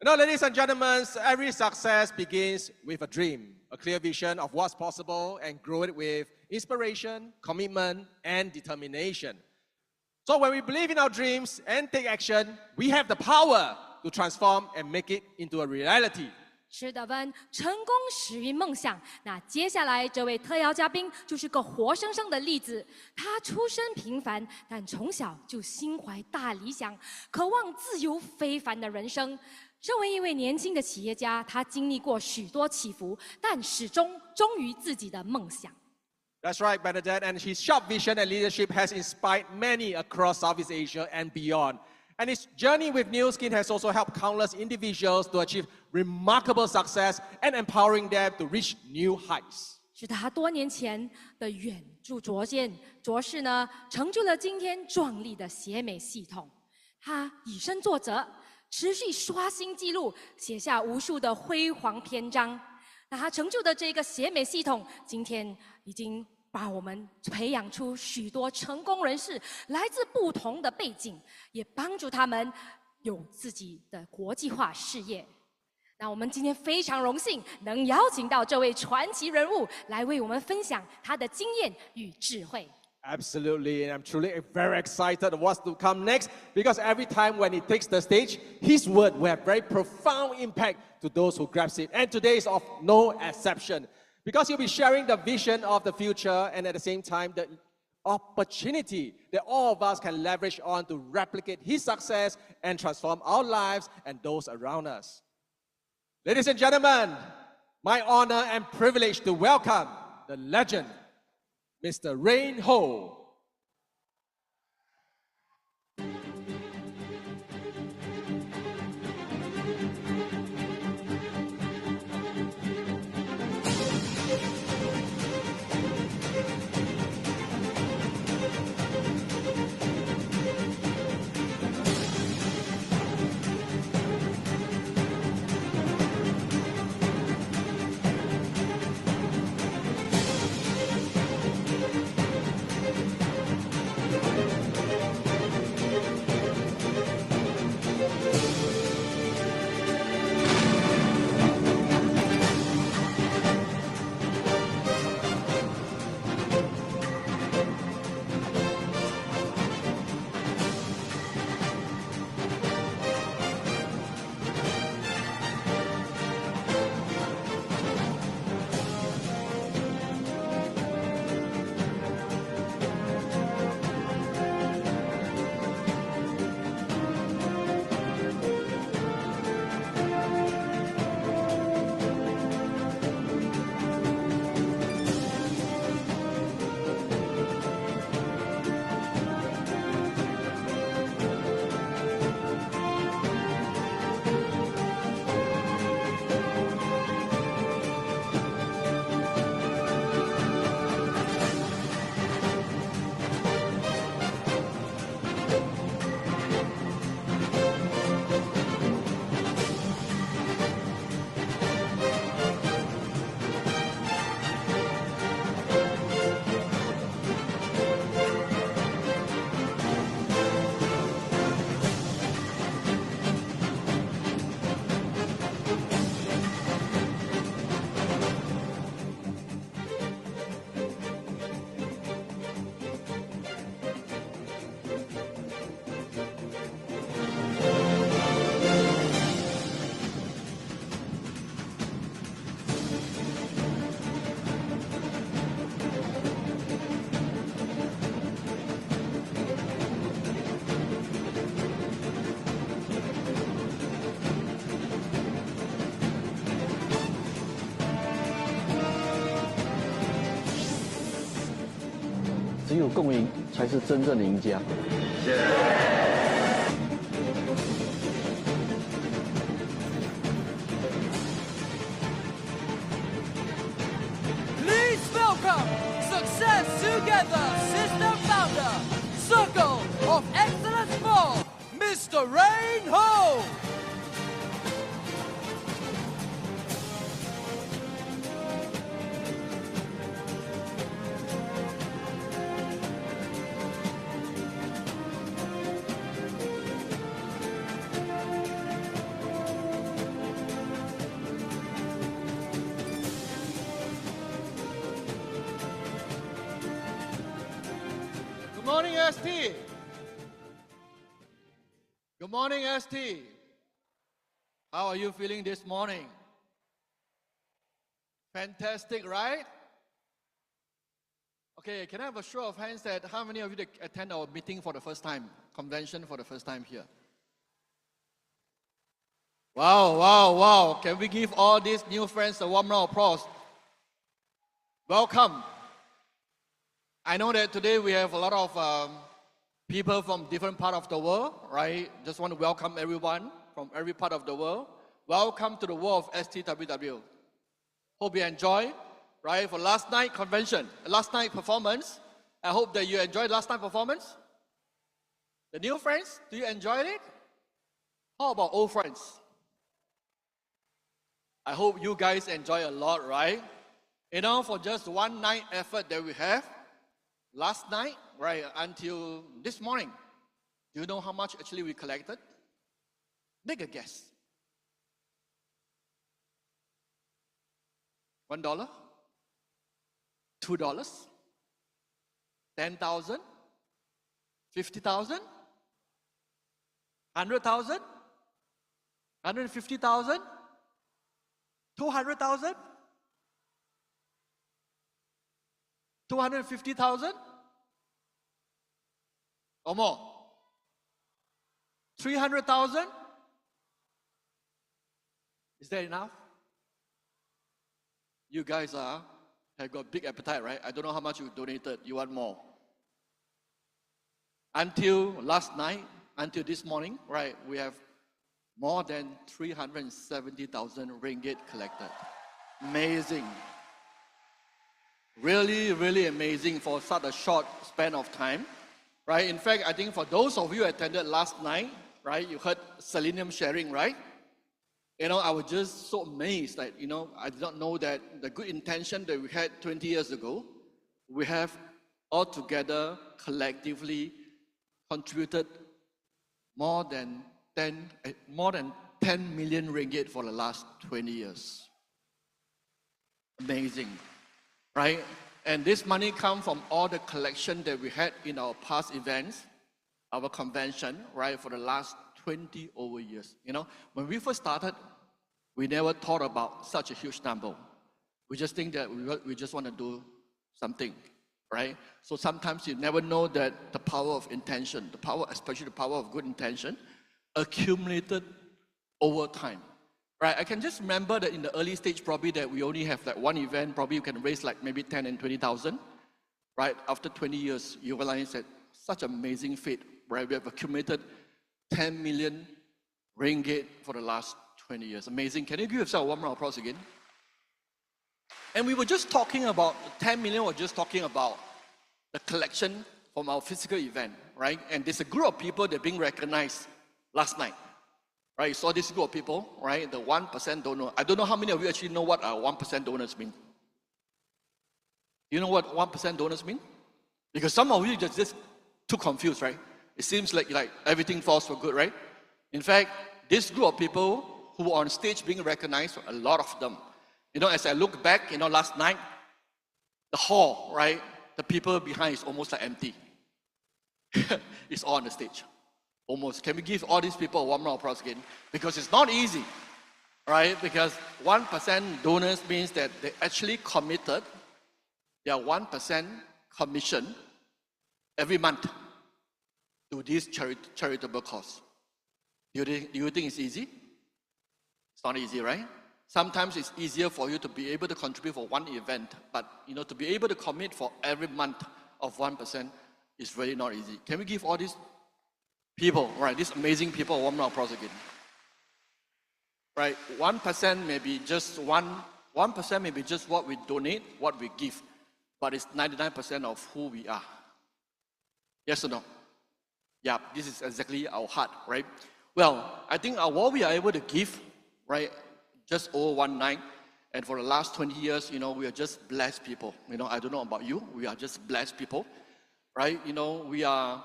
Ladies and gentlemen, every success begins with a dream, a clear vision of what's possible, and grow it with inspiration, commitment, and determination. So when we believe in our dreams and take action, we have the power to transform and make it into a reality. 是的，温，成功始于梦想。那接下来这位特邀嘉宾就是个活生生的例子。他出身平凡，但从小就心怀大理想，渴望自由非凡的人生。身为一位年轻的企业家，他经历过许多起伏，但始终忠于自己的梦想。That's right, Bernadette, and his sharp vision and leadership has inspired many across Southeast Asia and beyond. And his journey with New Skin has also helped countless individuals to achieve remarkable success and empowering them to reach new heights. 是他多年前的远著卓识呢，成就了今天壮丽的协美系统。他以身作则，持续刷新纪录，写下无数的辉煌篇章。那他成就的这个协美系统，今天已经把我们培养出许多成功人士，来自不同的背景，也帮助他们有自己的国际化事业。那我们今天非常荣幸能邀请到这位传奇人物来为我们分享他的经验与智慧。Absolutely, and I'm truly very excited of what's to come next because every time when he takes the stage, his word will have very profound impact to those who grasp it. And today is of no exception. Because he'll be sharing the vision of the future and at the same time the opportunity that all of us can leverage on to replicate his success and transform our lives and those around us. Ladies and gentlemen, my honor and privilege to welcome the legend, Mr. Rayne Ho.只有共赢才是真正的赢家。Please welcome Success Together System Founder, Circle of Excellence 4, Mr. Rayne Ho. morning, ST. Good morning, ST. How are you feeling this morning? Fantastic, right? Okay, can I have a show of hands that how many of you that attend our meeting for the first time, convention for the first time here? Wow, wow, wow. Can we give all these new friends a warm round of applause? Welcome. I know that today we have a lot of people from different parts of the world, right? Just want to welcome everyone from every part of the world. Welcome to the world of STWW. Hope you enjoy, right? For last night convention, last night performance. I hope that you enjoyed last night performance. The new friends, do you enjoy it? How about old friends? I hope you guys enjoy a lot, right? You know, for just one night effort that we have, last night, right, until this morning, do you know how much actually we collected? Make a guess. $1? $2? 10,000? 50,000? 100,000? 150,000? 200,000? 250,000? Or more? 300,000? Is that enough? You guys have got big appetite, right? I don't know how much you donated. You want more. Until last night, until this morning, right, we have more than 370,000 ringgit collected. Amazing. Really, really amazing for such a short span of time, right? In fact, I think for those of you who attended last night, right, you heard Selenium sharing, right? You know, I was just so amazed that, you know, I did not know that the good intention that we had 20 years ago, we have all together collectively contributed more than 10 million ringgit for the last 20 years. Amazing, right? And this money comes from all the collection that we had in our past events, our convention, right, for the last 20 over years. You know, when we first started, we never thought about such a huge number. We just think that we just want to do something, right? So sometimes you never know that the power of intention, the power, especially the power of good intention, accumulated over time, right? I can just remember that in the early stage, probably that we only have like one event, probably you can raise like maybe 10 and 20,000, right? After 20 years, you realize that such amazing feat, right? We have accumulated 10 million ringgit for the last 20 years. Amazing. Can you give yourself a warm round of applause again? And we were just talking about 10 million, we're just talking about the collection from our physical event, right? And there's a group of people that are being recognized last night, right? You saw this group of people, right? The 1% donor. I don't know how many of you actually know what our 1% donors mean. You know what 1% donors mean? Because some of you just too confused, right? It seems like everything falls for good, right? In fact, this group of people who were on stage being recognized, a lot of them. You know, as I look back, you know, last night, the hall, right? The people behind is almost like empty. It's all on the stage. Almost. Can we give all these people a warm round of applause again? Because it's not easy, right? Because 1% donors means that they actually committed their 1% commission every month to this charitable cause. Do you think it's easy? It's not easy, right? Sometimes it's easier for you to be able to contribute for one event, but you know, to be able to commit for every month of 1% is really not easy. Can we give all these people, right, these amazing people, a warm round of applause again? Right, 1% may be just 1% may be just what we donate, what we give, but it's 99% of who we are. Yes or no? Yeah, this is exactly our heart, right? Well, I think what we are able to give, right, just over one night, and for the last 20 years, you know, we are just blessed people. You know, I don't know about you, we are just blessed people, right? You know, we are,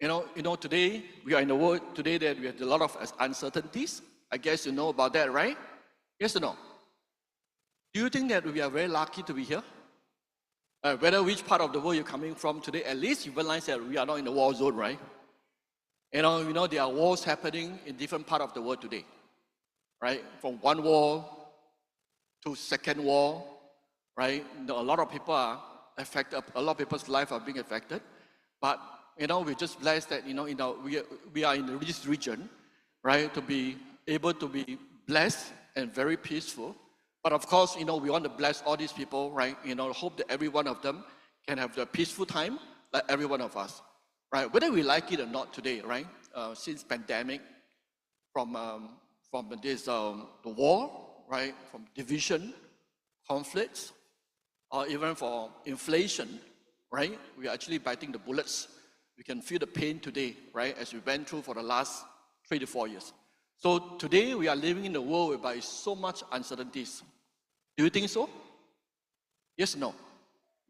you know, today, we are in a world today that we have a lot of uncertainties. I guess you know about that, right? Yes or no? Do you think that we are very lucky to be here? Whether which part of the world you're coming from today, at least you realize that we are not in a war zone, right? You know there are wars happening in different parts of the world today, right? From one war to second war, right? A lot of people are affected. A lot of people's lives are being affected. But we're just blessed that we are in this region, right? To be able to be blessed and very peaceful. But of course, we want to bless all these people, right? Hope that every one of them can have the peaceful time, like every one of us, right? Whether we like it or not today, right? Since pandemic, from this the war, right? From division, conflicts, or even for inflation, right? We are actually biting the bullets. We can feel the pain today, right? As we went through for the last 3 to 4 years. So today we are living in a world whereby so much uncertainties. Do you think so? Yes, no?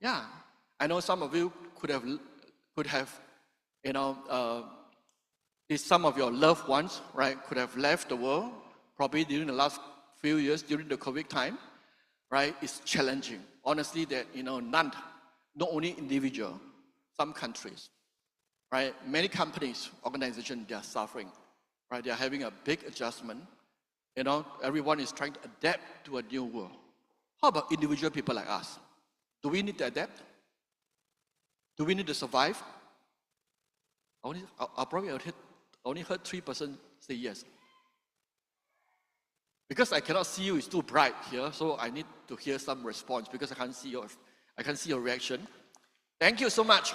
Yeah. I know some of you could have, some of your loved ones, right, could have left the world probably during the last few years during the COVID time, right? It's challenging. Honestly, that not only individual, some countries, right? Many companies, organizations, they are suffering, right? They are having a big adjustment. Everyone is trying to adapt to a new world. How about individual people like us? Do we need to adapt? Do we need to survive? I only heard 3% say yes. Because I cannot see you, it's too bright here, so I need to hear some response because I can't see your reaction. Thank you so much.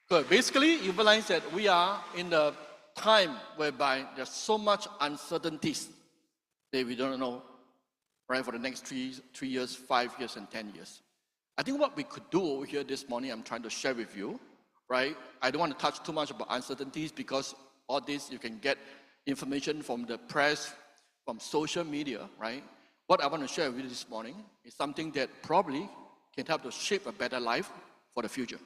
Good. Basically, you realize that we are in the time whereby there's so much uncertainties that we don't know, right, for the next 3 years, 5 years, and 10 years. I think what we could do over here this morning, I'm trying to share with you, right? I don't want to touch too much about uncertainties because all this you can get information from the press, from social media, right? What I want to share with you this morning is something that probably can help to shape a better life for the future,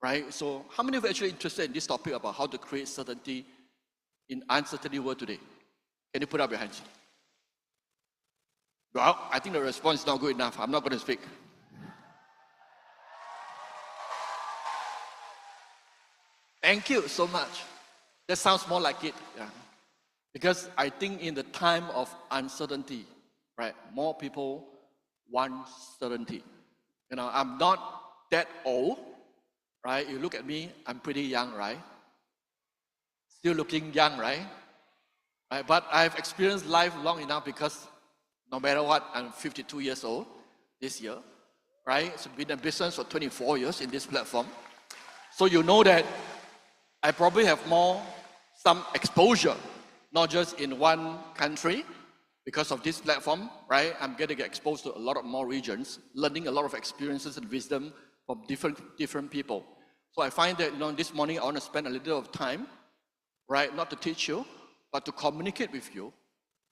right? So how many of you are actually interested in this topic about how to create certainty in uncertainty world today? Can you put up your hands? Well, I think the response is not good enough. I'm not going to speak. Thank you so much. That sounds more like it. Yeah. Because I think in the time of uncertainty, right, more people want certainty. I'm not that old, right? You look at me, I'm pretty young, right? Still looking young, right? But I've experienced life long enough because no matter what, I'm 52 years old this year, right? So I've been in business for 24 years in this platform. So you know that I probably have some exposure, not just in one country. Because of this platform, right, I'm getting exposed to a lot of more regions, learning a lot of experiences and wisdom from different people. So I find that, this morning I want to spend a little of time, right, not to teach you, but to communicate with you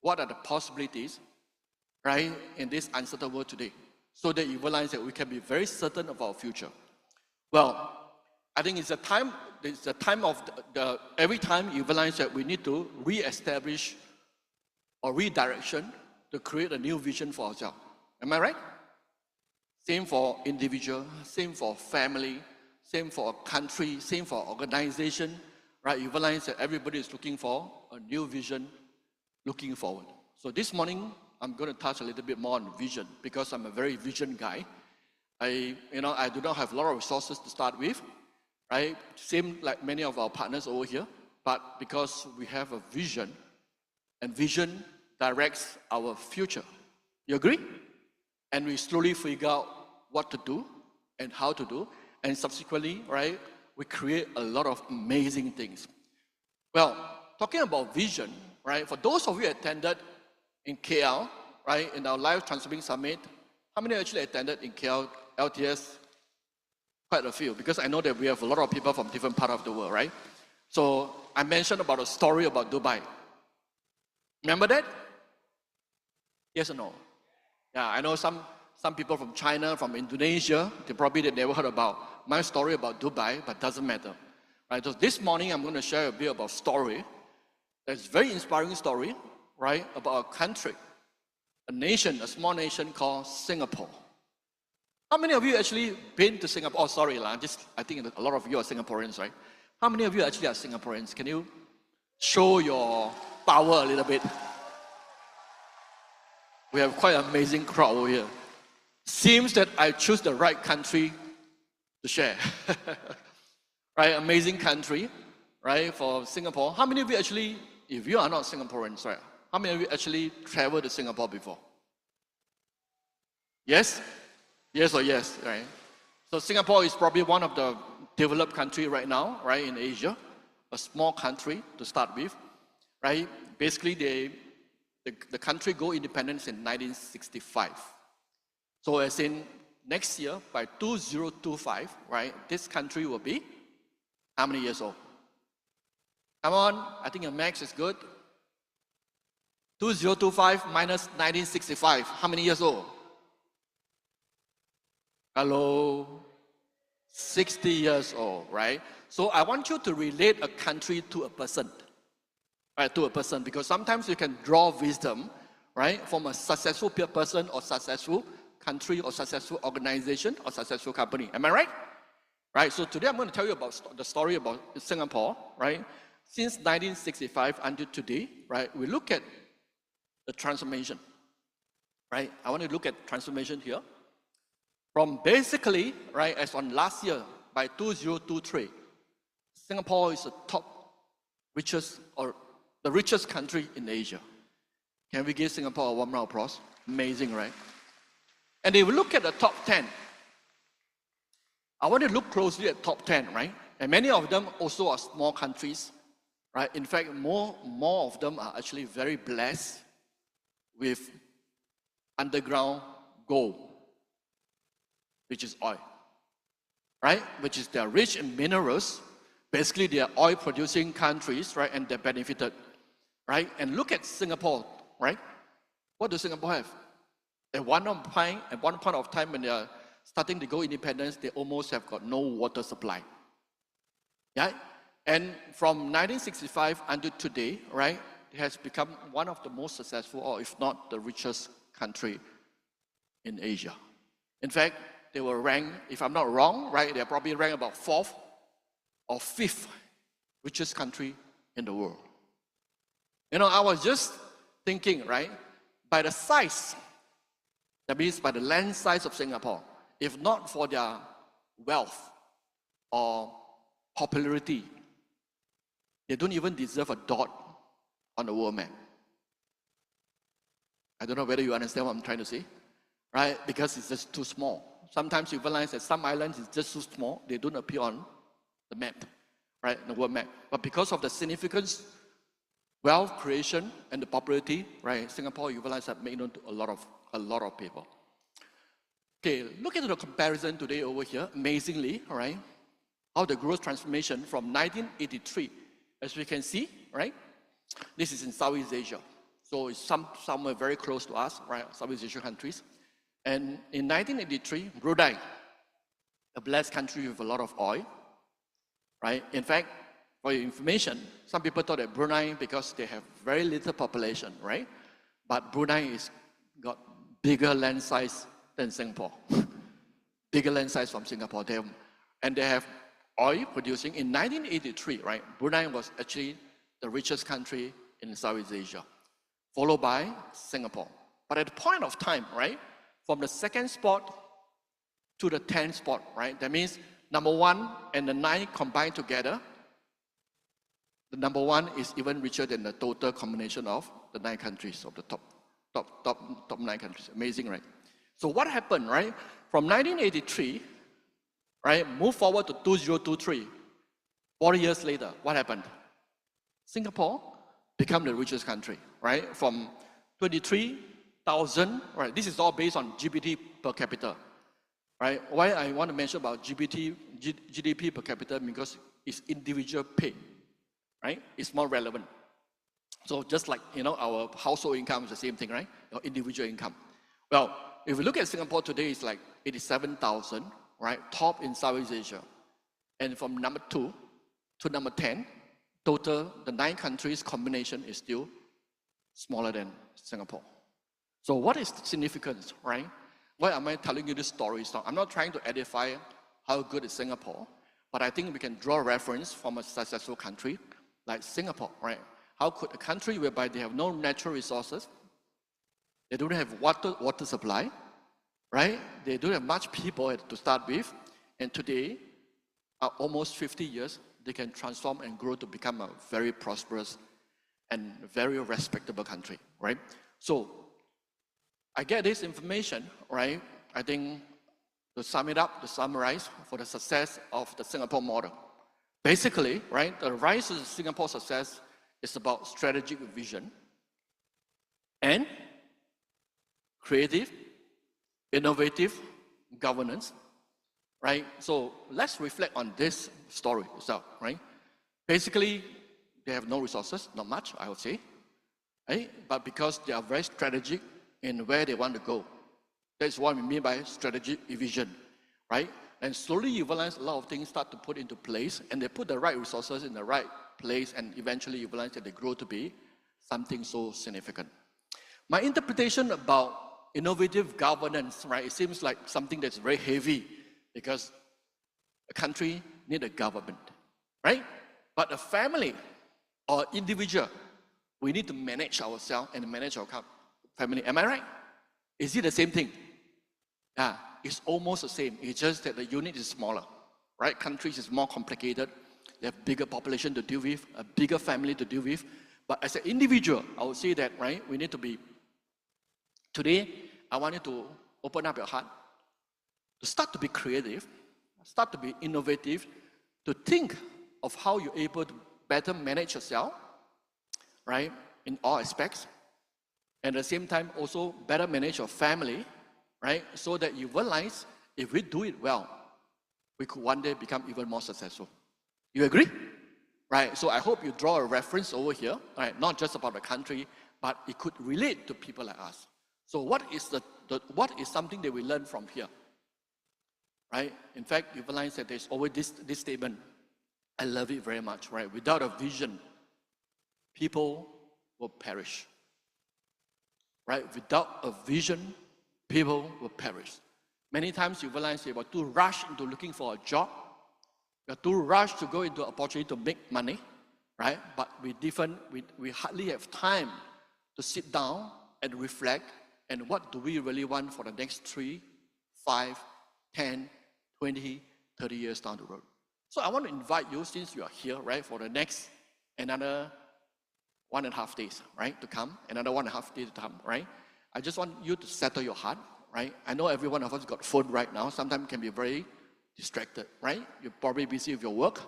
what are the possibilities, right, in this uncertain world today, so that you realize that we can be very certain of our future. Well, I think it's a time of every time you realize that we need to re-establish or redirection to create a new vision for ourselves. Am I right? Same for individual, same for family, same for a country, same for organization, right? You realize that everybody is looking for a new vision, looking forward. So this morning, I'm going to touch a little bit more on vision because I'm a very vision guy. I do not have a lot of resources to start with, right? Same like many of our partners over here, but because we have a vision, and vision directs our future. You agree? And we slowly figure out what to do and how to do, and subsequently, right, we create a lot of amazing things. Well, talking about vision, right, for those of you who attended in KL, right, in our Life Transforming Summit, how many actually attended in KL, LTS? Quite a few, because I know that we have a lot of people from different parts of the world, right? So I mentioned about a story about Dubai. Remember that? Yes or no? Yeah, I know some people from China, from Indonesia, they never heard about my story about Dubai, but doesn't matter. Right? So this morning I'm going to share a bit about a story that's a very inspiring story, right, about a country, a nation, a small nation called Singapore. How many of you actually been to Singapore? Oh, sorry, I think a lot of you are Singaporeans, right? How many of you actually are Singaporeans? Can you show your power a little bit? We have quite an amazing crowd over here. Seems that I choose the right country to share. Right, amazing country, right, for Singapore. How many of you actually, if you are not Singaporeans, right, how many of you actually traveled to Singapore before? Yes? Yes or yes, right? So Singapore is probably one of the developed country right now, right, in Asia. A small country to start with, right? Basically, the country go independence in 1965. So as in next year, by 2025, right, this country will be how many years old? Come on, I think your max is good. 2025 minus 1965, how many years old? Hello? 60 years old, right? So I want you to relate a country to a person, right? To a person, because sometimes you can draw wisdom, right, from a successful person or successful country or successful organization or successful company. Am I right? Right, so today I'm going to tell you about the story about Singapore, right? Since 1965 until today, right, we look at the transformation, right? I want to look at transformation here. From basically, right, as on last year, by 2023, Singapore is the top richest, or the richest country in Asia. Can we give Singapore a warm round of applause? Amazing, right? And if we look at the top 10, I want to look closely at top 10, right? And many of them also are small countries, right? In fact, more of them are actually very blessed with underground gold, which is oil, right? Which is they're rich in minerals. Basically, they are oil-producing countries, right? And they're benefited, right? And look at Singapore, right? What does Singapore have? At one point of time when they are starting to go independence, they almost have got no water supply. Yeah? And from 1965 until today, right, it has become one of the most successful, or if not the richest country in Asia. In fact, they were ranked, if I'm not wrong, right, they're probably ranked about 4th or 5th richest country in the world. You know, I was just thinking, right, by the size, that means by the land size of Singapore, if not for their wealth or popularity, they don't even deserve a dot on the world map. I don't know whether you understand what I'm trying to say, right? Because it's just too small. Sometimes you realize that some islands is just too small, they don't appear on the map, right, the world map. But because of the significance, wealth creation, and the popularity, right, Singapore, you realize that made known to a lot of people. Okay, look at the comparison today over here, amazingly, all right, how the growth transformation from 1983, as we can see, right, this is in Southeast Asia. So it's somewhere very close to us, right, Southeast Asian countries. And in 1983, Brunei, a blessed country with a lot of oil, right? In fact, for your information, some people thought that Brunei, because they have very little population, right? But Brunei is got bigger land size than Singapore. Bigger land size from Singapore. They have oil producing. In 1983, right, Brunei was actually the richest country in Southeast Asia, followed by Singapore. But at the point of time, right, from the 2nd spot to the 10th spot, right, that means number 1 and the 9 combined together, the number 1 is even richer than the total combination of the 9 countries of the top 9 countries. Amazing, right? So what happened, right? From 1983, right, move forward to 2023, 40 years later, what happened? Singapore became the richest country, right? From 23,000, right? This is all based on GDP per capita, right? Why I want to mention about GDP per capita, because it's individual pay, right? It's more relevant. So just like, you know, our household income is the same thing, right? Our individual income. Well, if we look at Singapore today, it's like 87,000, right? Top in Southeast Asia. And from number 2 to number 10, total, the 9 countries combination is still smaller than Singapore. So what is the significance, right? Why am I telling you this story? So I'm not trying to edify how good is Singapore, but I think we can draw reference from a successful country like Singapore, right? How could a country whereby they have no natural resources, they don't have water supply, right? They don't have much people to start with, and today, almost 50 years, they can transform and grow to become a very prosperous and very respectable country, right? So I get this information, right? I think to sum it up, to summarize for the success of the Singapore model. Basically, right, the rise of Singapore success is about strategic vision and creative, innovative governance, right? So let's reflect on this story itself, right? Basically, they have no resources, not much, I would say, right? But because they are very strategic in where they want to go. That's what we mean by strategic vision, right? And slowly you realize a lot of things start to put into place, and they put the right resources in the right place, and eventually you realize that they grow to be something so significant. My interpretation about innovative governance, right? It seems like something that's very heavy because a country needs a government, right? But a family or individual, we need to manage ourselves and manage our family. Am I right? Is it the same thing? Yeah, it's almost the same. It's just that the unit is smaller, right? Countries is more complicated. They have bigger population to deal with, a bigger family to deal with. But as an individual, I would say that, right, we need to be, today, I want you to open up your heart, to start to be creative, start to be innovative, to think of how you're able to better manage yourself, right, in all aspects. And at the same time, also better manage your family, right, so that you realize if we do it well, we could one day become even more successful. You agree? Right, so I hope you draw a reference over here, right, not just about the country, but it could relate to people like us. So what is what is something that we learn from here? Right? In fact, you realize that there's always this statement. I love it very much, right? Without a vision, people will perish. Right? Without a vision, people will perish. Many times you realize you are too rushed into looking for a job. You're too rushed to go into opportunity to make money, right? But we hardly have time to sit down and reflect and what do we really want for the next 3, 5, 10, 20, 30 years down the road. So I want to invite you, since you are here, right, for the next another 1.5 days, right, to come, another 1.5 days to come, right? I just want you to settle your heart, right? I know every one of us got phone right now. Sometimes can be very distracted, right? You're probably busy with your work,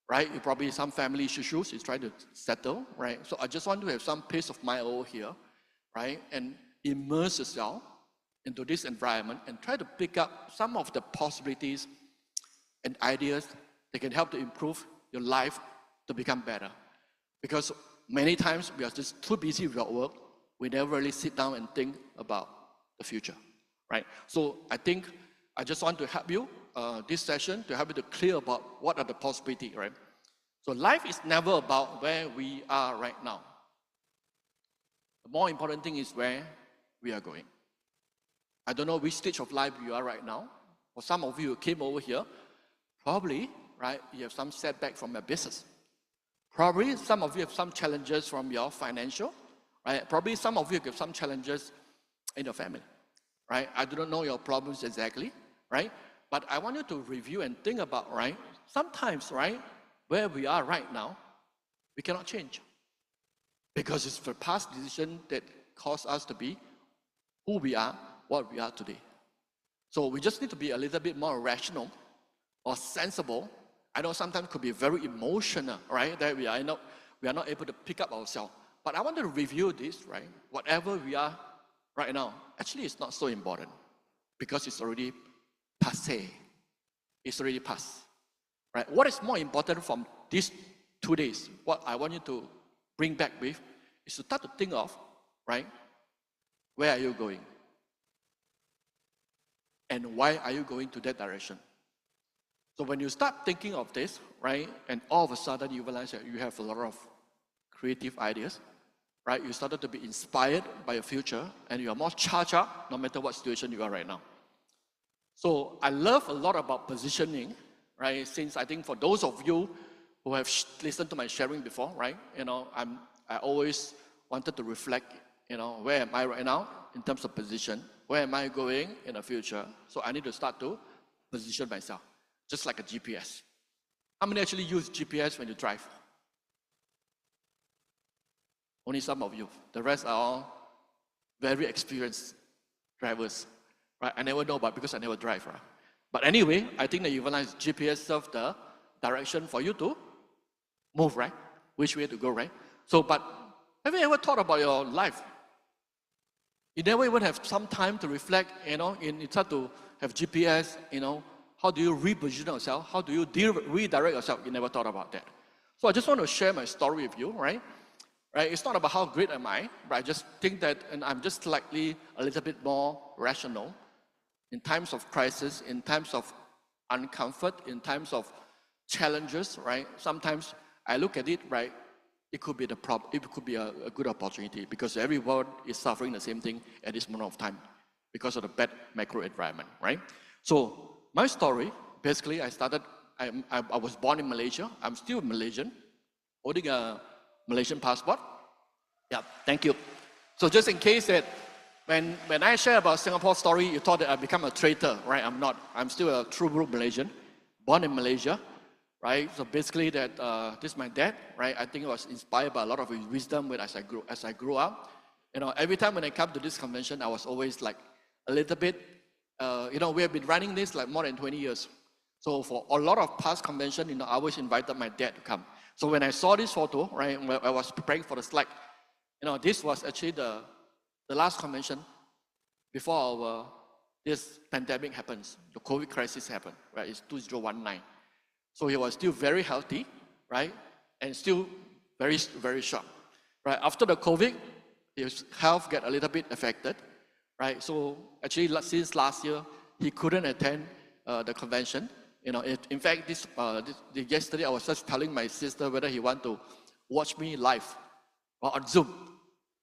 right? You probably some family issues you're trying to settle, right? So I just want to have some peace of mind over here, right? And immerse yourself into this environment and try to pick up some of the possibilities and ideas that can help to improve your life to become better. Because many times we are just too busy with our work, we never really sit down and think about the future, right? So I think I just want to help you, this session, to help you to clear about what are the possibilities, right? So life is never about where we are right now. The more important thing is where we are going. I don't know which stage of life you are right now. For some of you who came over here, probably, right, you have some setback from your business. Probably some of you have some challenges from your financial, right? Probably some of you have some challenges in your family, right? I do not know your problems exactly, right? But I want you to review and think about, right? Sometimes, right, where we are right now, we cannot change. Because it's the past decision that caused us to be who we are, what we are today. So we just need to be a little bit more rational or sensible. I know sometimes could be very emotional, right? That we are not able to pick up ourselves. But I want to review this, right? Whatever we are right now, actually it's not so important because it's already passé. It's already past, right? What is more important from these 2 days, what I want you to bring back with, is to start to think of, right? Where are you going? And why are you going to that direction? So when you start thinking of this, right, and all of a sudden you realize that you have a lot of creative ideas, right? You started to be inspired by your future, and you are more charged up no matter what situation you are right now. So I love a lot about positioning, right? Since I think for those of you who have listened to my sharing before, right? I always wanted to reflect, where am I right now in terms of position? Where am I going in the future? So I need to start to position myself, just like a GPS. How many actually use GPS when you drive? Only some of you. The rest are all very experienced drivers, right? I never know about because I never drive, right? But anyway, I think that you realize GPS serves the direction for you to move, right? Which way to go, right? So, but have you ever thought about your life? You never even have some time to reflect, you start to have GPS, how do you reposition yourself? How do you redirect yourself? You never thought about that. So I just want to share my story with you, right? It's not about how great am I, but I just think that, and I'm just slightly a little bit more rational in times of crisis, in times of uncomfort, in times of challenges, right? Sometimes I look at it, right? It could be it could be a good opportunity because everyone is suffering the same thing at this moment of time because of the bad macro environment, right? So my story, basically, I was born in Malaysia. I'm still Malaysian, holding a Malaysian passport. Yeah, thank you. So just in case that when I share about Singapore story, you thought that I become a traitor, right? I'm not. I'm still a true blue Malaysian, born in Malaysia, right? So basically that this is my dad, right? I think I was inspired by a lot of his wisdom as I grew up. Every time when I come to this convention, I was always like a little bit, we have been running this like more than 20 years. So for a lot of past convention, I always invited my dad to come. So when I saw this photo, right, when I was preparing for the slide, this was actually the last convention before this pandemic happens. The COVID crisis happened, right? It's 2019. So he was still very healthy, right? And still very, very sharp, right? After the COVID, his health got a little bit affected, right? So actually, since last year, he couldn't attend the convention. In fact, yesterday I was just telling my sister whether he want to watch me live or on Zoom,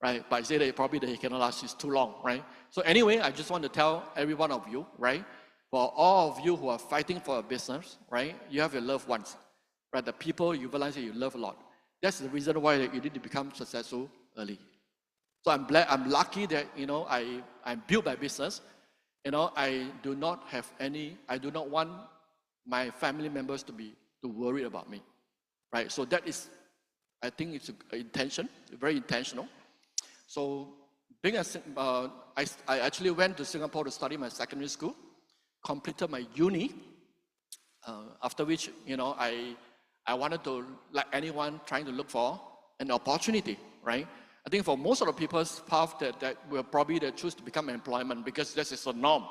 right? But I said that probably that he cannot last, it's too long, right? So anyway, I just want to tell every one of you, right? For all of you who are fighting for a business, right? You have your loved ones, right? The people you realize that you love a lot. That's the reason why you need to become successful early. So I'm lucky that, I built my business. I do not want my family members to worry about me, right? So that is, I think it's very intentional. So I actually went to Singapore to study my secondary school, completed my uni, after which, I wanted to, like anyone trying to look for an opportunity, right? I think for most of the people's path that will probably they choose to become employment because this is a norm.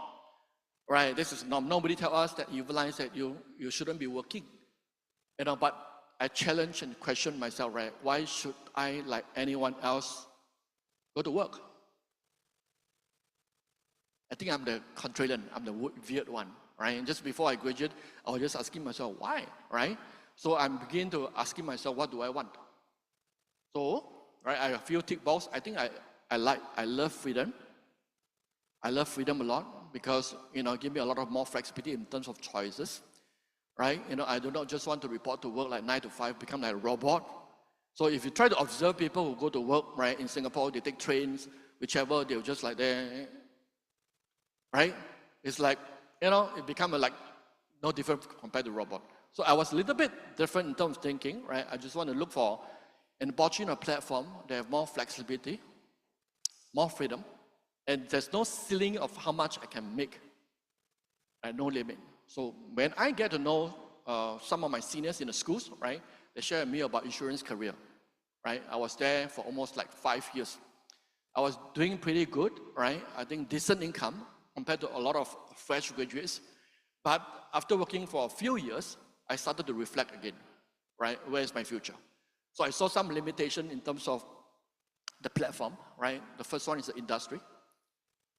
Right, this is norm. Nobody tell us that you realize that you shouldn't be working. But I challenge and question myself, right? Why should I, like anyone else, go to work? I think I'm the contrarian, I'm the weird one, right? And just before I graduate, I was just asking myself, why, right? So I'm beginning to asking myself, what do I want? So, right, I have a few tick boxes. I think I love freedom. I love freedom a lot because, give me a lot of more flexibility in terms of choices, right? I do not just want to report to work like 9 to 5, become like a robot. So if you try to observe people who go to work, right, in Singapore, they take trains, whichever, they're just like there, right? It's like, it become no different compared to robot. So I was a little bit different in terms of thinking, right? I just want to look for an opportunity, a platform that have more flexibility, more freedom, and there's no ceiling of how much I can make, and no limit. So when I get to know some of my seniors in the schools, right, they share with me about insurance career, right? I was there for almost like 5 years. I was doing pretty good, right? I think decent income compared to a lot of fresh graduates. But after working for a few years, I started to reflect again, right? Where is my future? So I saw some limitation in terms of the platform, right? The first one is the industry.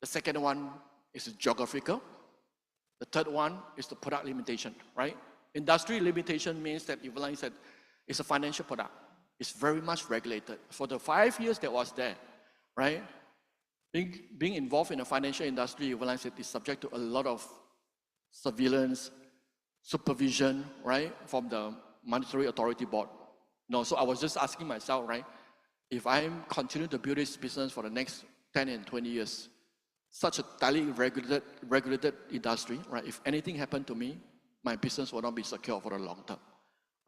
The second one is geographical. The third one is the product limitation, right? Industry limitation means that you realize that it's a financial product. It's very much regulated. For the 5 years that I was there, right? Being involved in the financial industry, you realize it is subject to a lot of surveillance, supervision, right, from the Monetary Authority Board. No, so I was just asking myself, right, if I continue to build this business for the next 10 and 20 years, such a tightly regulated industry, right, if anything happened to me, my business will not be secure for the long term,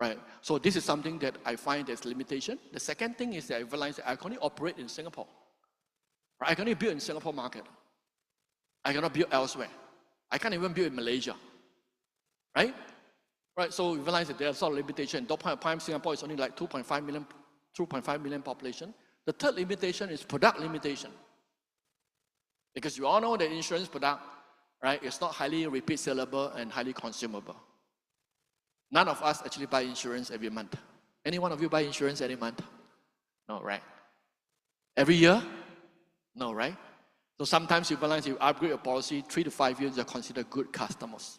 right? So this is something that I find there's limitation. The second thing is that I realized that I can only operate in Singapore. Right? I can only build in Singapore market. I cannot build elsewhere. I can't even build in Malaysia, right? Right, so we realize that there's a lot of limitation. At that point of time, Singapore is only like 2.5 million population. The third limitation is product limitation. Because you all know that insurance product, right, is not highly repeat sellable and highly consumable. None of us actually buy insurance every month. Any one of you buy insurance every month? No, right? Every year? No, right? So sometimes you realize you upgrade your policy, 3 to 5 years, you're considered good customers.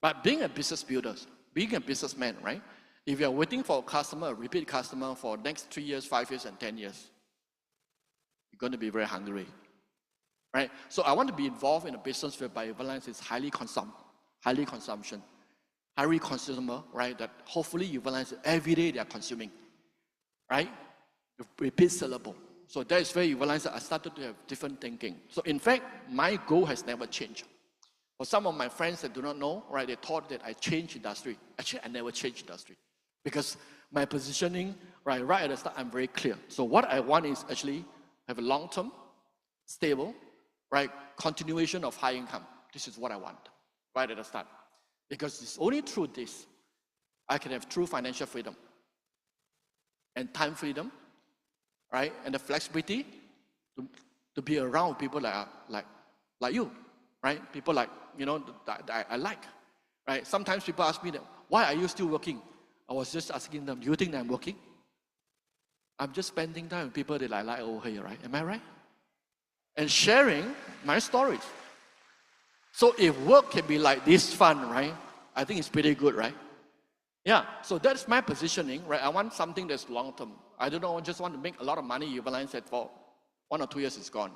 But being a business builder, being a businessman, right? If you're waiting for a customer, a repeat customer for next 3 years, 5 years, and 10 years, you're going to be very hungry, right? So I want to be involved in a business whereby you realize it's highly consumption, highly consumer, right? That hopefully you realize that every day they are consuming, right? Repeat sellable. So that is where you realize that I started to have different thinking. So in fact, my goal has never changed. For some of my friends that do not know, right, they thought that I changed industry. Actually, I never changed industry. Because my positioning, right at the start, I'm very clear. So what I want is actually have a long-term, stable, right, continuation of high income. This is what I want, right at the start. Because it's only through this, I can have true financial freedom and time freedom, right, and the flexibility to be around people like you, right? People like, you know, that I like, right? Sometimes people ask me that, why are you still working? I was just asking them, do you think that I'm working? I'm just spending time with people that I like over here, right? Am I right? And sharing my stories. So if work can be like this fun, right? I think it's pretty good, right? Yeah, so that's my positioning, right? I want something that's long-term. I don't just want to make a lot of money, you realize that for 1 or 2 years it's gone,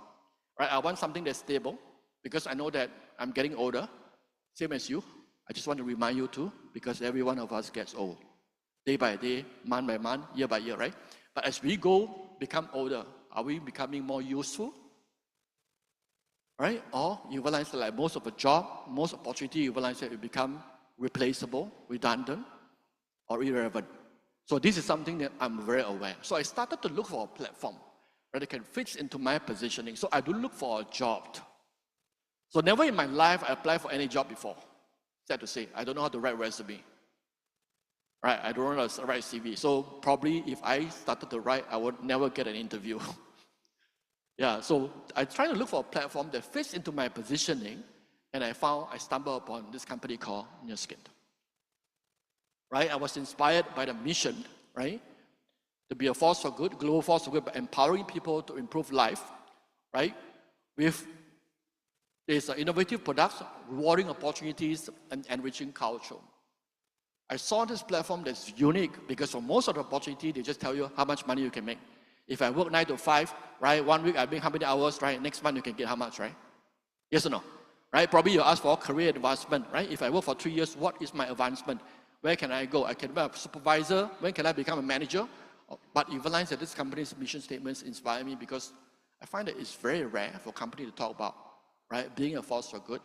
right? I want something that's stable because I know that I'm getting older, same as you. I just want to remind you too, because every one of us gets old. Day by day, month by month, year by year, right? But as we become older, are we becoming more useful? Right? Or you realize that like most of the job, most opportunity, you realize that it become replaceable, redundant, or irrelevant. So this is something that I'm very aware. So I started to look for a platform that can fit into my positioning. So I do look for a job. So never in my life I applied for any job before. Sad to say, I don't know how to write resume. Right? I don't know how to write CV. So probably if I started to write, I would never get an interview. Yeah, so I try to look for a platform that fits into my positioning, and I stumbled upon this company called Newskin. Right? I was inspired by the mission, right? To be a force for good, global force for good, by empowering people to improve life, right? With these innovative products, rewarding opportunities, and enriching culture. I saw this platform that's unique because for most of the opportunity, they just tell you how much money you can make. If I work 9 to 5, right, 1 week I make how many hours, right? Next month you can get how much, right? Yes or no? Right? Probably you ask for career advancement, right? If I work for 3 years, what is my advancement? Where can I go? I can be a supervisor. When can I become a manager? But you realize that this company's mission statements inspire me because I find that it's very rare for a company to talk about, right? Being a force for good,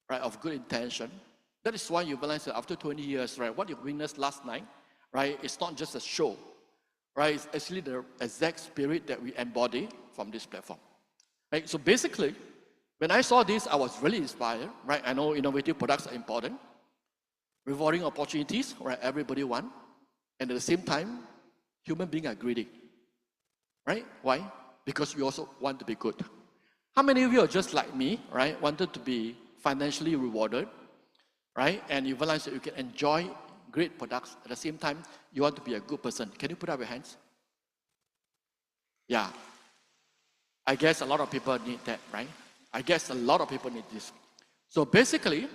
right? Of good intention. That is why you realize that after 20 years, right? What you witnessed last night, right? It's not just a show, right? It's actually the exact spirit that we embody from this platform, right? So basically, when I saw this, I was really inspired, right? I know innovative products are important. Rewarding opportunities, right? Everybody want. And at the same time, human beings are greedy, right? Why? Because we also want to be good. How many of you are just like me, right? Wanted to be financially rewarded, right? And you realize that you can enjoy great products. At the same time, you want to be a good person. Can you put up your hands? Yeah. I guess a lot of people need that, right? I guess a lot of people need this. So basically,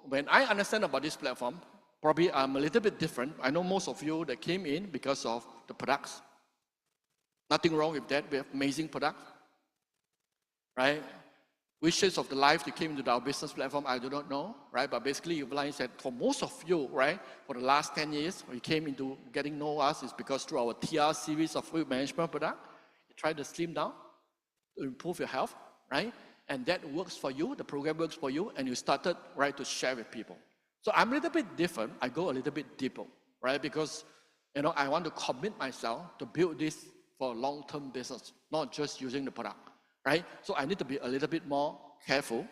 when I understand about this platform, probably I'm a little bit different. I know most of you that came in because of the products. Nothing wrong with that. We have amazing products, right? Which shades of the life you came into our business platform, I do not know, right? But basically, you realize that for most of you, right, for the last 10 years, when you came into getting to know us, is because through our TR series of weight management product, you try to slim down, to improve your health, right? And that works for you, the program works for you, and you started, right, to share with people. So I'm a little bit different. I go a little bit deeper, right? Because, I want to commit myself to build this for long-term business, not just using the product, right? So I need to be a little bit more careful.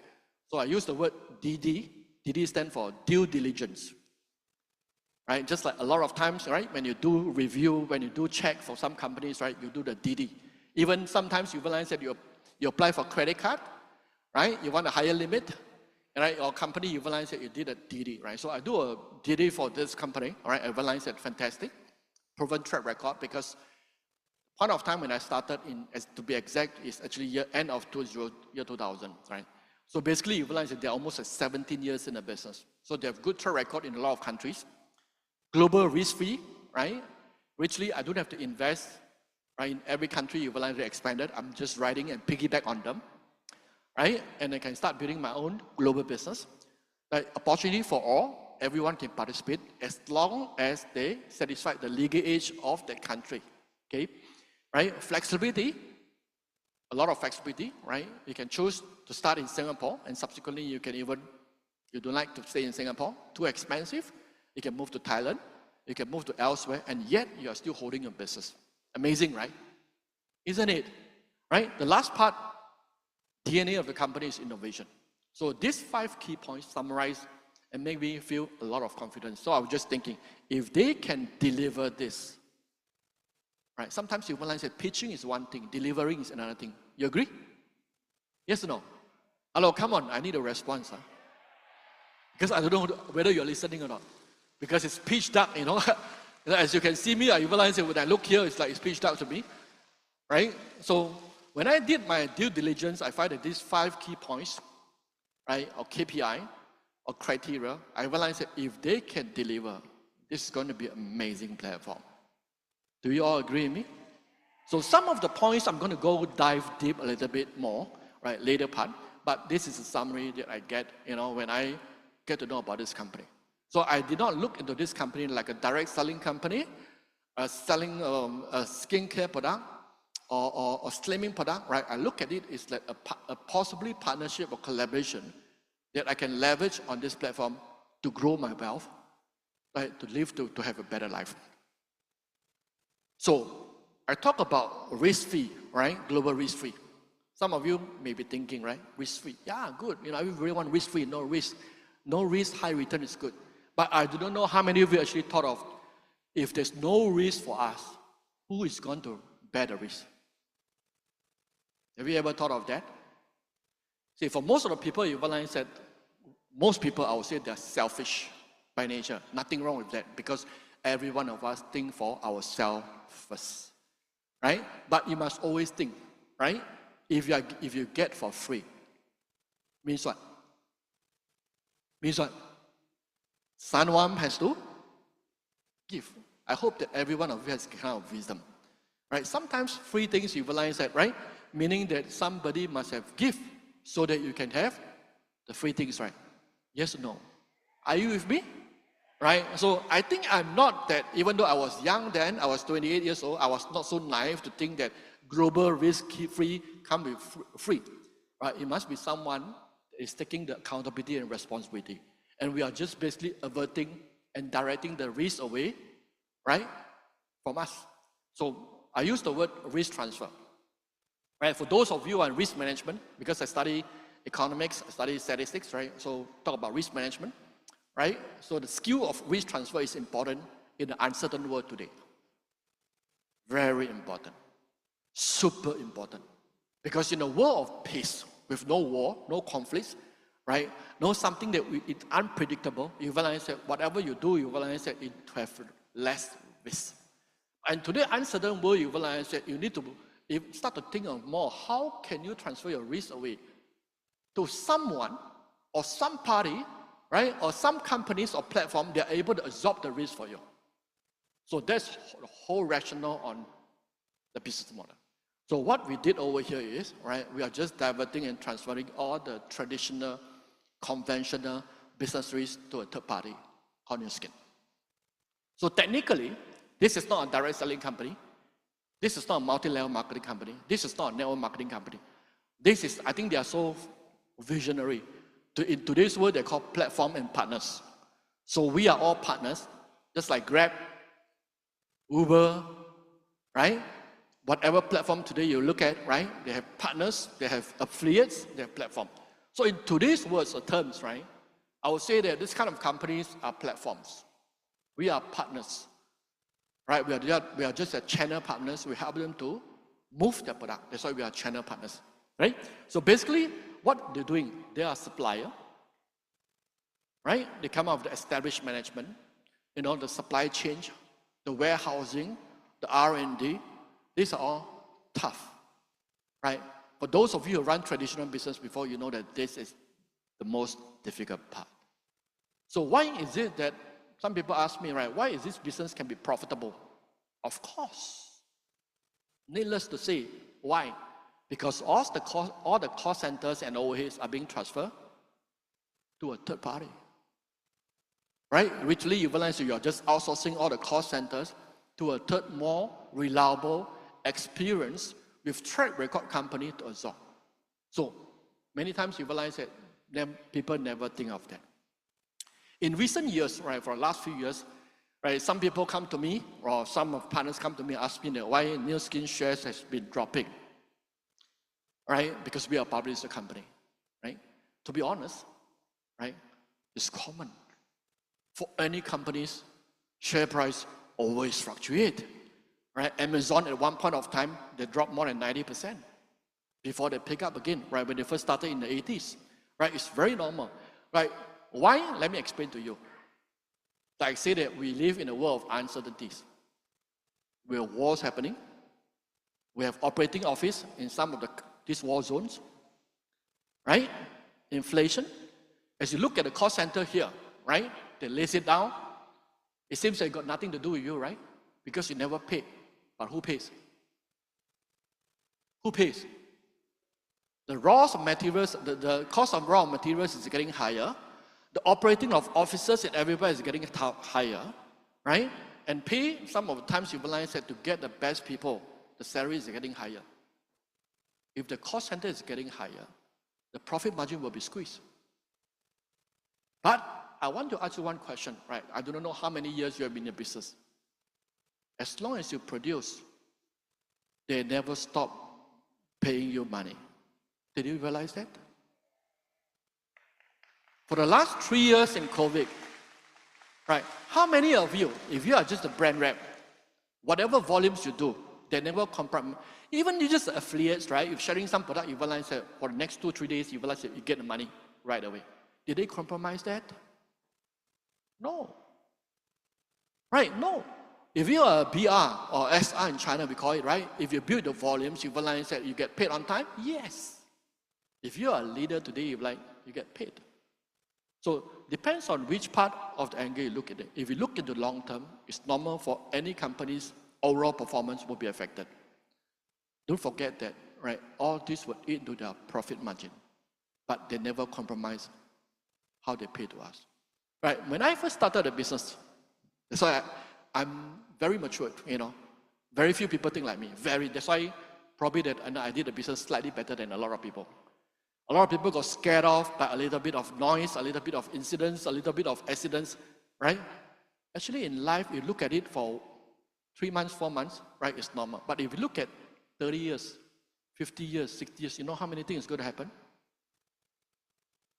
So I use the word DD. DD stands for due diligence, right? Just like a lot of times, right, when you do review, when you do check for some companies, right, you do the DD. Even sometimes you realize that you apply for credit card, right? You want a higher limit, right? Or company, you realize that you did a DD, right? So I do a DD for this company, all right? I realize that fantastic, proven track record, because point of time when I started to be exact, is actually end of year 2000, right? So basically, you realize that they're almost 17 years in the business. So they have good track record in a lot of countries. Global risk-free, right? Richly, I don't have to invest, right? In every country you realize they expanded. I'm just riding and piggyback on them, right? And I can start building my own global business. Like, opportunity for all, everyone can participate as long as they satisfy the legal age of that country, okay? Right? Flexibility, a lot of flexibility, right? You can choose to start in Singapore, and subsequently you don't like to stay in Singapore, too expensive, you can move to Thailand, you can move to elsewhere, and yet you are still holding your business. Amazing, right? Isn't it? Right? The last part, DNA of the company is innovation. So these 5 key points summarize and make me feel a lot of confidence. So I was just thinking, if they can deliver this, right? Sometimes you realize that pitching is one thing, delivering is another thing. You agree? Yes or no? Hello, come on, I need a response. Huh? Because I don't know whether you're listening or not. Because it's pitch dark, As you can see me, I realize that when I look here, it's like it's pitch dark to me. Right? So when I did my due diligence, I find that these 5 key points, right, or KPI, or criteria, I realized that if they can deliver, this is going to be an amazing platform. Do you all agree with me? So some of the points I'm going to go dive deep a little bit more, right, later part. But this is a summary that I get, when I get to know about this company. So I did not look into this company like a direct selling company, selling a skincare product or slimming product, right? I look at it as like a possibly partnership or collaboration that I can leverage on this platform to grow my wealth, right? To live, to have a better life. So I talk about risk-free, right? Global risk-free. Some of you may be thinking, right? Risk-free. Yeah, good. I really want risk-free, no risk. No risk, high return is good. But I do not know how many of you actually thought of, if there's no risk for us, who is going to bear the risk? Have you ever thought of that? See, for most of the people, you realize that most people, I would say, they're selfish by nature. Nothing wrong with that, because every one of us think for ourselves first, right? But you must always think, right? If you get for free, means what? Means what? Someone has to give. I hope that every one of you has kind of wisdom, right? Sometimes free things you realize that, right? Meaning that somebody must have give so that you can have the free things, right? Yes or no? Are you with me? Right? So I think I'm not that, even though I was young then, I was 28 years old, I was not so naive to think that global risk-free come with free. Right? It must be someone that is taking the accountability and responsibility. And we are just basically averting and directing the risk away, right, from us. So I use the word risk transfer. Right? For those of you on risk management, because I study economics, I study statistics, right? So talk about risk management. Right? So the skill of risk transfer is important in the uncertain world today. Very important. Super important. Because in a world of peace, with no war, no conflicts, right? No something that it's unpredictable, you realize that whatever you do, you realize that it have less risk. And today, uncertain world, you realize that you need to start to think of more, how can you transfer your risk away to someone or some party right? Or some companies or platform, they're able to absorb the risk for you. So that's the whole rationale on the business model. So what we did over here is, right, we are just diverting and transferring all the traditional, conventional business risk to a third party on your skin. So technically, this is not a direct selling company. This is not a multi-level marketing company. This is not a network marketing company. This is, I think they are so visionary. In today's world, they're called platform and partners. So we are all partners, just like Grab, Uber, right? Whatever platform today you look at, right? They have partners, they have affiliates, they have platform. So in today's words or terms, right? I would say that this kind of companies are platforms. We are partners, right? We are just a channel partners. We help them to move their product. That's why we are channel partners, right? So basically, what they're doing, they are a supplier, right? They come out of the established management, the supply chain, the warehousing, the R&D. These are all tough, right? For those of you who run traditional business before, you know that this is the most difficult part. So why is it that some people ask me, right, why is this business can be profitable? Of course. Needless to say, why? Because all the cost centers and overheads are being transferred to a third party. Right? Literally, you realize you are just outsourcing all the cost centers to a third, more reliable, experienced, with track record company to absorb. So many times you realize that people never think of that. In recent years, right, for the last few years, right, some people come to me, or some of partners come to me, ask me why New Skin shares has been dropping, right? Because we are a public listed company, right? To be honest, right, it's common for any company's share price always fluctuate, right? Amazon at one point of time, they dropped more than 90% before they pick up again, right? When they first started in the 80s, right? It's very normal, right? Why? Let me explain to you. Like I say that we live in a world of uncertainties. We have wars happening. We have operating office in some of these war zones, right? Inflation. As you look at the cost center here, right? They lace it down. It seems like it got nothing to do with you, right? Because you never paid. But who pays? Who pays? The raw materials, the cost of raw materials is getting higher. The operating of offices and everybody is getting higher, right? And pay, some of the times you realize that to get the best people, the salary is getting higher. If the cost center is getting higher, the profit margin will be squeezed. But I want to ask you one question, right? I do not know how many years you have been in business. As long as you produce, they never stop paying you money. Did you realize that? For the last 3 years in COVID, right? How many of you, if you are just a brand rep, whatever volumes you do, they never compromise. Even you just affiliates, right? You're sharing some product, you realize that for the next 2-3 days, you realize that you get the money right away. Did they compromise that? No. Right? No. If you are a BR or SR in China, we call it, right? If you build the volumes, you realize that you get paid on time? Yes. If you are a leader today, you get paid. So depends on which part of the angle you look at it. If you look at the long term, it's normal for any company's overall performance will be affected. Don't forget that, right? All this will eat into their profit margin, but they never compromise how they pay to us. Right? When I first started the business, that's why I'm very matured, Very few people think like me. That's why probably that I did the business slightly better than a lot of people. A lot of people got scared off by a little bit of noise, a little bit of incidents, a little bit of accidents, right? Actually, in life, you look at it for 3 months, 4 months, right? It's normal. But if you look at 30 years, 50 years, 60 years, you know how many things is going to happen?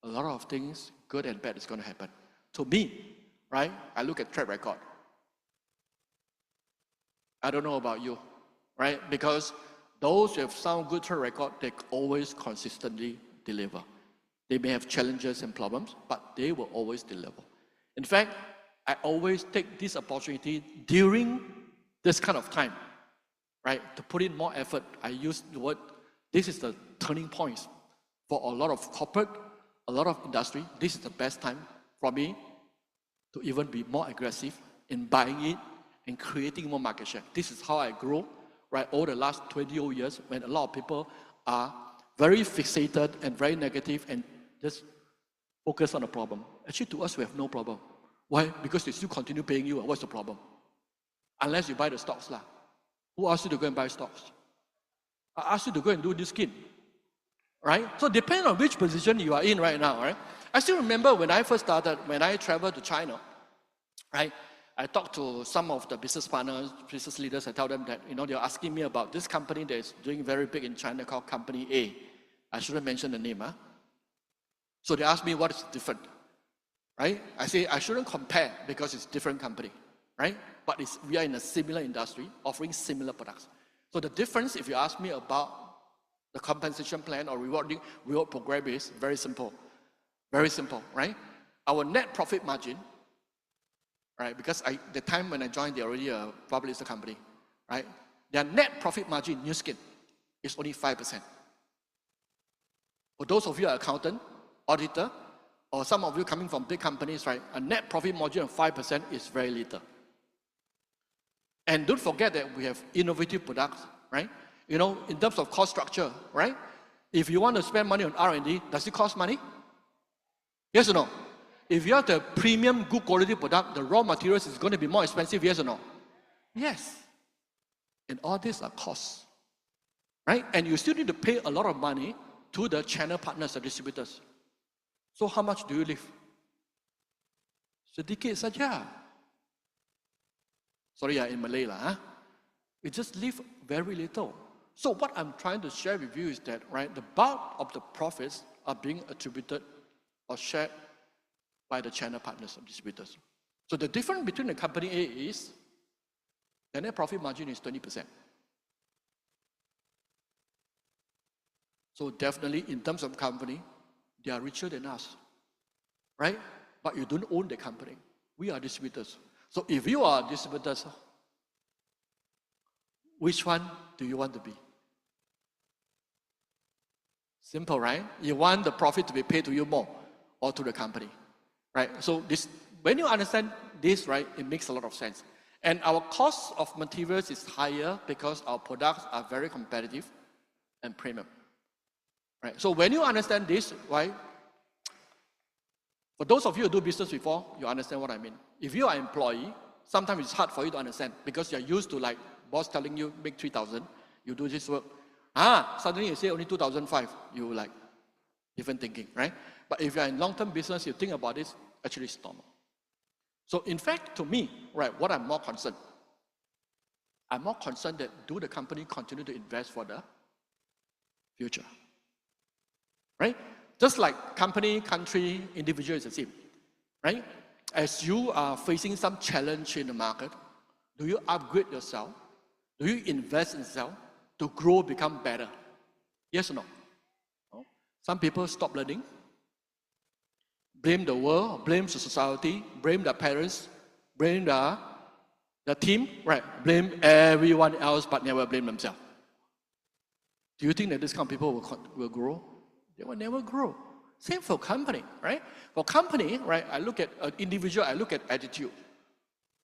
A lot of things, good and bad, is going to happen. To me, right? I look at track record. I don't know about you, right? Because those who have some good track record, they always consistently deliver. They may have challenges and problems, but they will always deliver. In fact, I always take this opportunity during this kind of time, right, to put in more effort. I use the word, this is the turning points for a lot of corporate, a lot of industry. This is the best time for me to even be more aggressive in buying it and creating more market share. This is how I grow, right, over the last 20 odd years when a lot of people are very fixated and very negative and just focus on the problem. Actually, to us, we have no problem. Why? Because they still continue paying you. What's the problem? Unless you buy the stocks. Who asked you to go and buy stocks? I asked you to go and do this skin. Right? So depending on which position you are in right now, right? I still remember when I first started, when I traveled to China, right? I talked to some of the business partners, business leaders. I tell them that, they're asking me about this company that is doing very big in China called Company A. I shouldn't mention the name, huh? So they asked me what is different, right? I say I shouldn't compare because it's different company, right? But we are in a similar industry, offering similar products. So the difference, if you ask me about the compensation plan or reward program, is very simple. Very simple, right? Our net profit margin, right? Because the time when I joined, they're already a public listed company, right? Their net profit margin, new skin, is only 5%. For those of you who are accountant, auditor, or some of you coming from big companies, right? A net profit margin of 5% is very little. And don't forget that we have innovative products, right? In terms of cost structure, right? If you want to spend money on R&D, does it cost money? Yes or no? If you have the premium, good quality product, the raw materials is going to be more expensive, yes or no? Yes. And all these are costs, right? And you still need to pay a lot of money to the channel partners, the distributors. So how much do you live? Sedikit saja. Sorry, in Malay lah. We just live very little. So what I'm trying to share with you is that, right, the bulk of the profits are being attributed or shared by the channel partners or distributors. So the difference between the company A is the net profit margin is 20%. So definitely in terms of company, they are richer than us, right? But you don't own the company. We are distributors. So if you are distributors, which one do you want to be? Simple, right? You want the profit to be paid to you more or to the company, right? So when you understand this, right, it makes a lot of sense. And our cost of materials is higher because our products are very competitive and premium, right? So when you understand this, right, for those of you who do business before, you understand what I mean. If you are an employee, sometimes it's hard for you to understand because you're used to like boss telling you make 3,000, you do this work. Suddenly you say only 2,005, you like different thinking, right? But if you're in long-term business, you think about this, actually it's normal. So in fact, to me, right, what I'm more concerned that do the company continue to invest for the future, right? Just like company, country, individual is the same, right? As you are facing some challenge in the market, do you upgrade yourself? Do you invest in yourself to grow, become better? Yes or no? No? Some people stop learning, blame the world, blame the society, blame the parents, blame the team, right? Blame everyone else but never blame themselves. Do you think that this kind of people will grow? They will never grow. Same for company, right? For company, right, I look at individual, I look at attitude.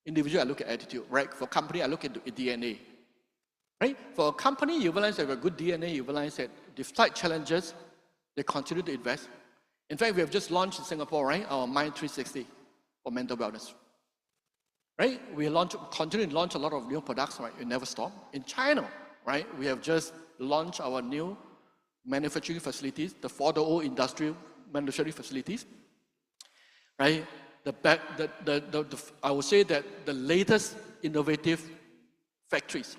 Individual, I look at attitude, right? For company, I look at the DNA. Right? For a company, you realize they have a good DNA, you realize that despite challenges, they continue to invest. In fact, we have just launched in Singapore, right, our Mind 360 for mental wellness. Right? We continue to launch a lot of new products, right? We never stop. In China, right, we have just launched our new manufacturing facilities, the 4.0 industrial manufacturing facilities. Right? I would say that the latest innovative factories.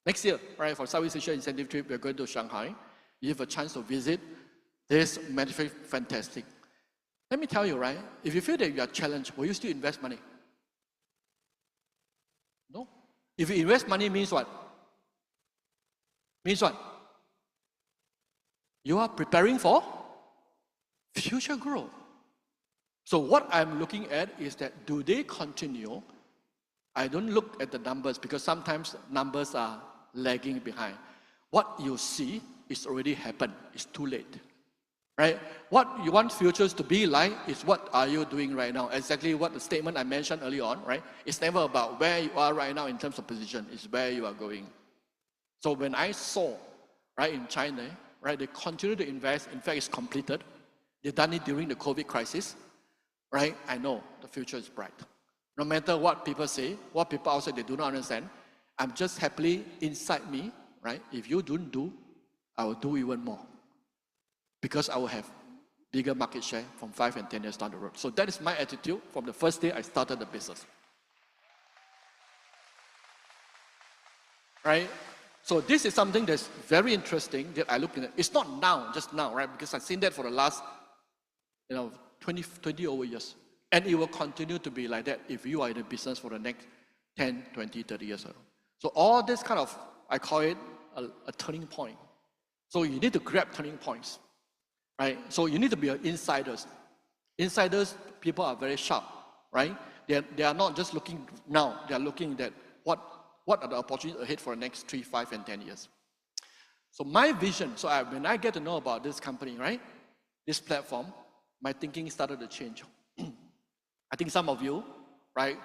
Next year, right, for Southeast Asia incentive trip, we're going to Shanghai. You have a chance to visit this manufacturing, fantastic. Let me tell you, right, if you feel that you are challenged, will you still invest money? No. If you invest money, means what? Means what? You are preparing for future growth. So what I'm looking at is that do they continue? I don't look at the numbers because sometimes numbers are lagging behind. What you see is already happened. It's too late. right? What you want futures to be like is what are you doing right now? Exactly what the statement I mentioned earlier on, right? It's never about where you are right now in terms of position, it's where you are going. So when I saw, right, in China, right, they continue to invest, in fact, it's completed. They've done it during the COVID crisis, right? I know the future is bright. No matter what people say, what people outside they do not understand, I'm just happily inside me, right? If you don't do, I will do even more. Because I will have bigger market share from 5 and 10 years down the road. So that is my attitude from the first day I started the business. Right? So this is something that's very interesting that I look at. It's not now, just now, right? Because I've seen that for the last, 20 over years. And it will continue to be like that if you are in the business for the next 10, 20, 30 years. So all this kind of, I call it a turning point. So you need to grab turning points, right? So you need to be insiders. Insiders, people are very sharp, right? They are not just looking now, they are looking at what are the opportunities ahead for the next 3, 5, and 10 years. So my vision, when I get to know about this company, right, this platform, my thinking started to change. I think some of you, right,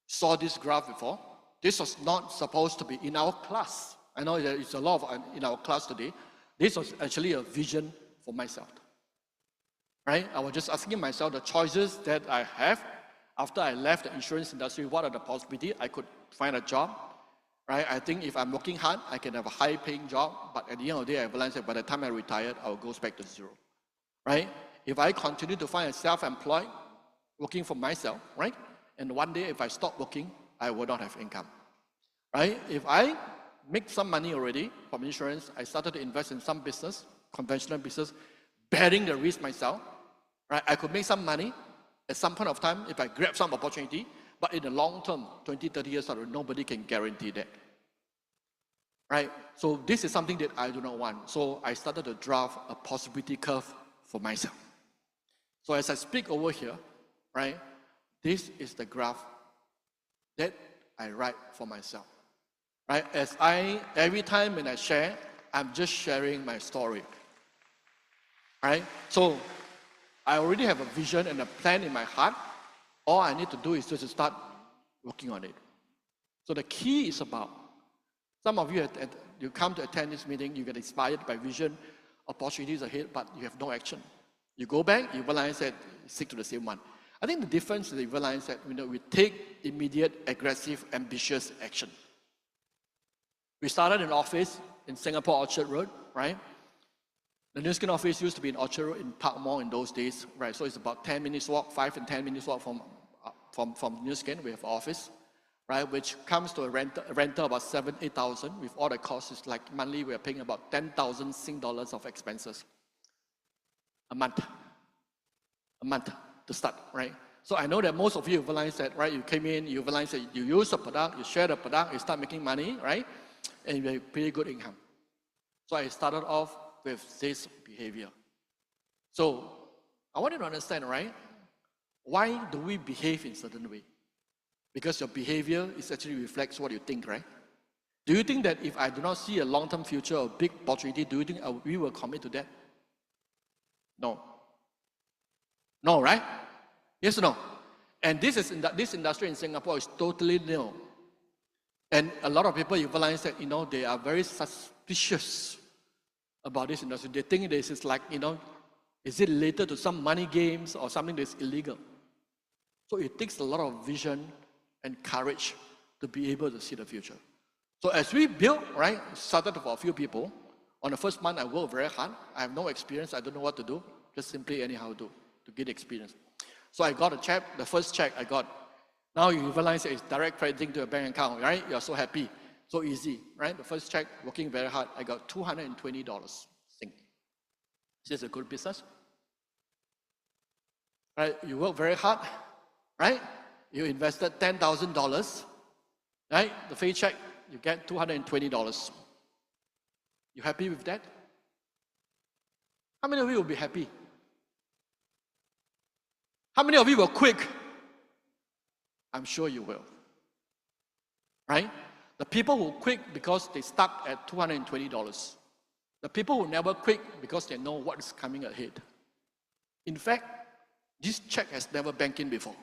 saw this graph before. This was not supposed to be in our class. I know there is a lot of in our class today. This was actually a vision for myself, right? I was just asking myself the choices that I have after I left the insurance industry. What are the possibilities? I could find a job, right? I think if I'm working hard, I can have a high-paying job. But at the end of the day, I realized that by the time I retired, I will go back to zero, right? If I continue to find a self-employed, working for myself, right? And one day, if I stop working, I will not have income, right? If I make some money already from insurance, I started to invest in some business, conventional business, bearing the risk myself, right? I could make some money at some point of time if I grab some opportunity, but in the long term, 20, 30 years out, nobody can guarantee that, right? So this is something that I do not want. So I started to draft a possibility curve for myself. So as I speak over here, right, this is the graph that I write for myself, right? Every time when I share, I'm just sharing my story, right? So I already have a vision and a plan in my heart. All I need to do is just to start working on it. So the key is about, some of you, you come to attend this meeting, you get inspired by vision, opportunities ahead, but you have no action. You go back, you realize that you stick to the same one. I think the difference is you realize that we take immediate, aggressive, ambitious action. We started an office in Singapore Orchard Road, right? The New Skin office used to be in Orchard Road in Park Mall in those days, right? So it's about 10 minutes walk, 5 and 10 minutes walk from New Skin. We have an office, right? Which comes to a rental about 7,000, 8,000. With all the costs, it's like monthly we are paying about 10,000 Sing dollars of expenses a month to start, right? So I know that most of you realize that, right? You came in, you realize that you use the product, you share the product, you start making money, right? And you have pretty good income. So I started off with this behavior. So I want you to understand, right? Why do we behave in a certain way? Because your behavior is actually reflects what you think, right? Do you think that if I do not see a long-term future or big opportunity, do you think we will commit to that? No. No, right? Yes or no? And this industry in Singapore is totally new. And a lot of people, you realize that, they are very suspicious about this industry. They think this is like, is it related to some money games or something that's illegal? So it takes a lot of vision and courage to be able to see the future. So as we built, right, started for a few people. On the first month, I worked very hard. I have no experience. I don't know what to do. Just simply anyhow do to get experience. So I got a check. The first check I got. Now you realize that it's direct crediting to a bank account, right? You're so happy. So easy, right? The first check, working very hard, I got $220. Sing. Is this a good business? Right? You work very hard, right? You invested $10,000, right? The first check, you get $220. You happy with that? How many of you will be happy? How many of you will quit? I'm sure you will. Right? The people who quit because they stuck at $220. The people who never quit because they know what is coming ahead. In fact, this check has never banked in before.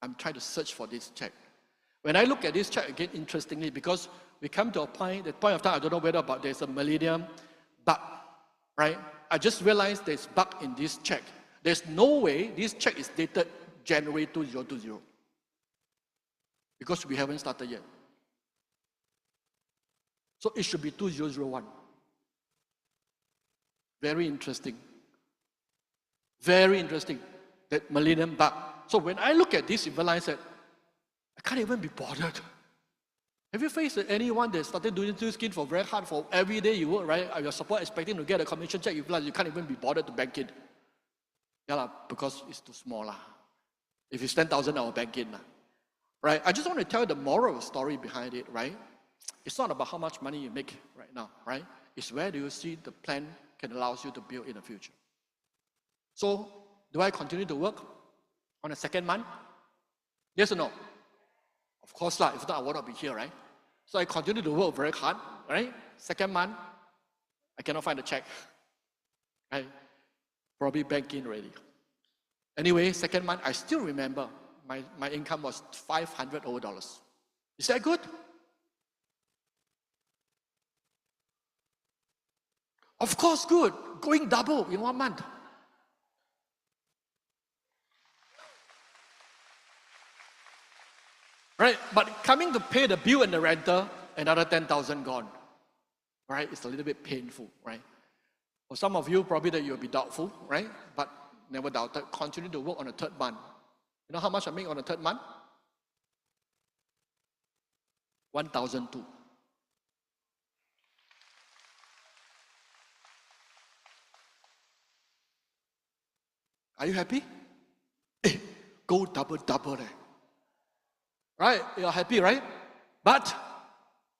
I'm trying to search for this check. When I look at this check again, interestingly, because we come to a point, that point of time, I don't know whether about there's a millennium bug, right? I just realized there's bug in this check. There's no way this check is dated January 2020. Because we haven't started yet. So it should be 2001. Very interesting. Very interesting. That millennium bug. So when I look at this, I realize that I can't even be bothered. Have you faced anyone that started doing this skin for very hard for every day you work, right? You're supposed expecting to get a commission check, you realize you can't even be bothered to bank it. Yeah, because it's too small. If it's 10,000, I'll bank it. Right? I just want to tell you the moral story behind it, right? It's not about how much money you make right now, right? It's where do you see the plan can allow you to build in the future. So, do I continue to work on the second month? Yes or no? Of course not. If not, I would not be here, right? So I continue to work very hard, right? Second month, I cannot find a check. Right? Probably bank in already. Anyway, second month, I still remember my income was $500 over. Is that good? Of course, good. Going double in 1 month. Right? But coming to pay the bill and the rental, another 10,000 gone. Right? It's a little bit painful, right? For some of you, probably that you'll be doubtful, right? But never doubted. Continue to work on the third month. You know how much I make on the third month? 1,002. Are you happy? Go double there. Right? You're happy, right? But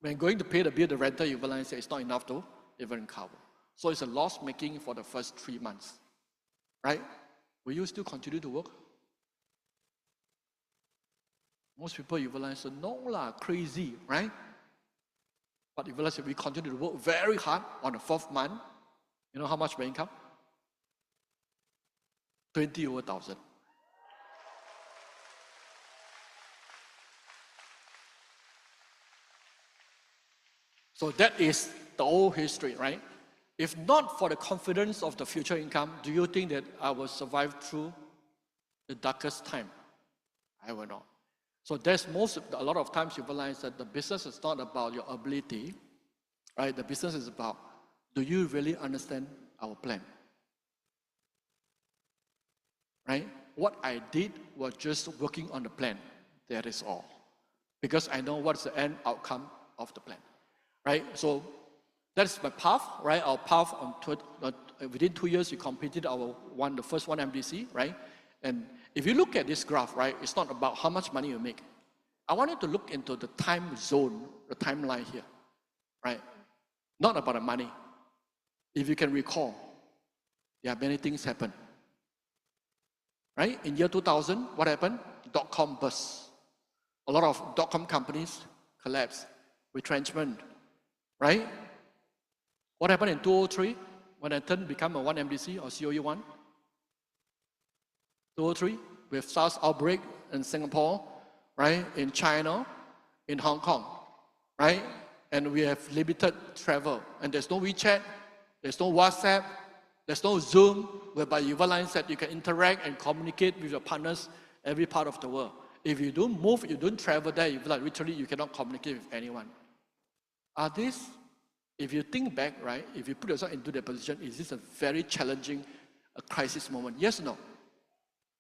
when going to pay the bill, the rental, you realize it's not enough to even cover. So it's a loss making for the first 3 months. Right? Will you still continue to work? Most people, you realize, no lah, crazy, right? But you realize if we continue to work very hard on the 4th month, you know how much my income? 20 over 1,000. So that is the old history, right? If not for the confidence of the future income, do you think that I will survive through the darkest time? I will not. So there's a lot of times you realize that the business is not about your ability, right? The business is about, do you really understand our plan? Right? What I did was just working on the plan. That is all. Because I know what's the end outcome of the plan. Right? So that's my path, right? Our path within 2 years, we completed the first one MDC, right? And if you look at this graph, right, it's not about how much money you make. I want you to look into the time zone, the timeline here, right? Not about the money. If you can recall, there are many things happen. Right? In year 2000, what happened? Dot-com burst. A lot of dot-com companies collapsed, retrenchment. Right? What happened in 2003 when I became a 1MDC or COE 1? 2003, with SARS outbreak in Singapore, right? In China, in Hong Kong, right? And we have limited travel. And there's no WeChat, there's no WhatsApp, there's no Zoom, whereby you realize that you can interact and communicate with your partners every part of the world. If you don't move, you don't travel there, you like literally you cannot communicate with anyone. Are these, if you think back, right, if you put yourself into that position, is this a very challenging crisis moment? Yes or no?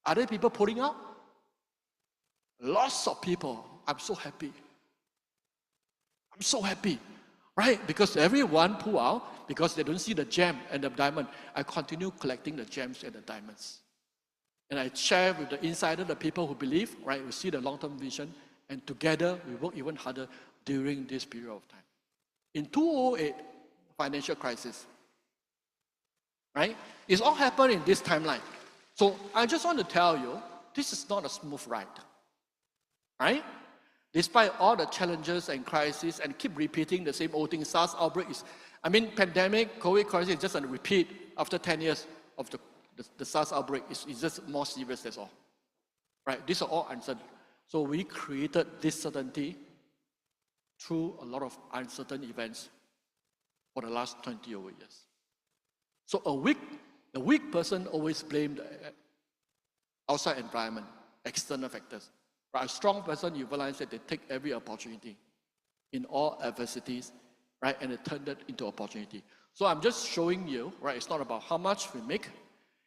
Are there people pulling out? Lots of people. I'm so happy. I'm so happy, right? Because everyone pull out because they don't see the gem and the diamond. I continue collecting the gems and the diamonds. And I share with the insider, the people who believe, right, we see the long-term vision, and together we work even harder during this period of time. In 2008, financial crisis, right? It's all happened in this timeline. So I just want to tell you, this is not a smooth ride, right? Despite all the challenges and crises and keep repeating the same old thing, SARS outbreak is, pandemic, COE crisis is just a repeat after 10 years of the SARS outbreak. It's just more serious, that's all. Right? These are all uncertain. So we created this certainty through a lot of uncertain events for the last 20 over years. So a weak person always blames the outside environment, external factors. But a strong person, you realize that they take every opportunity in all adversities, right, and they turn that into opportunity. So I'm just showing you, right, it's not about how much we make.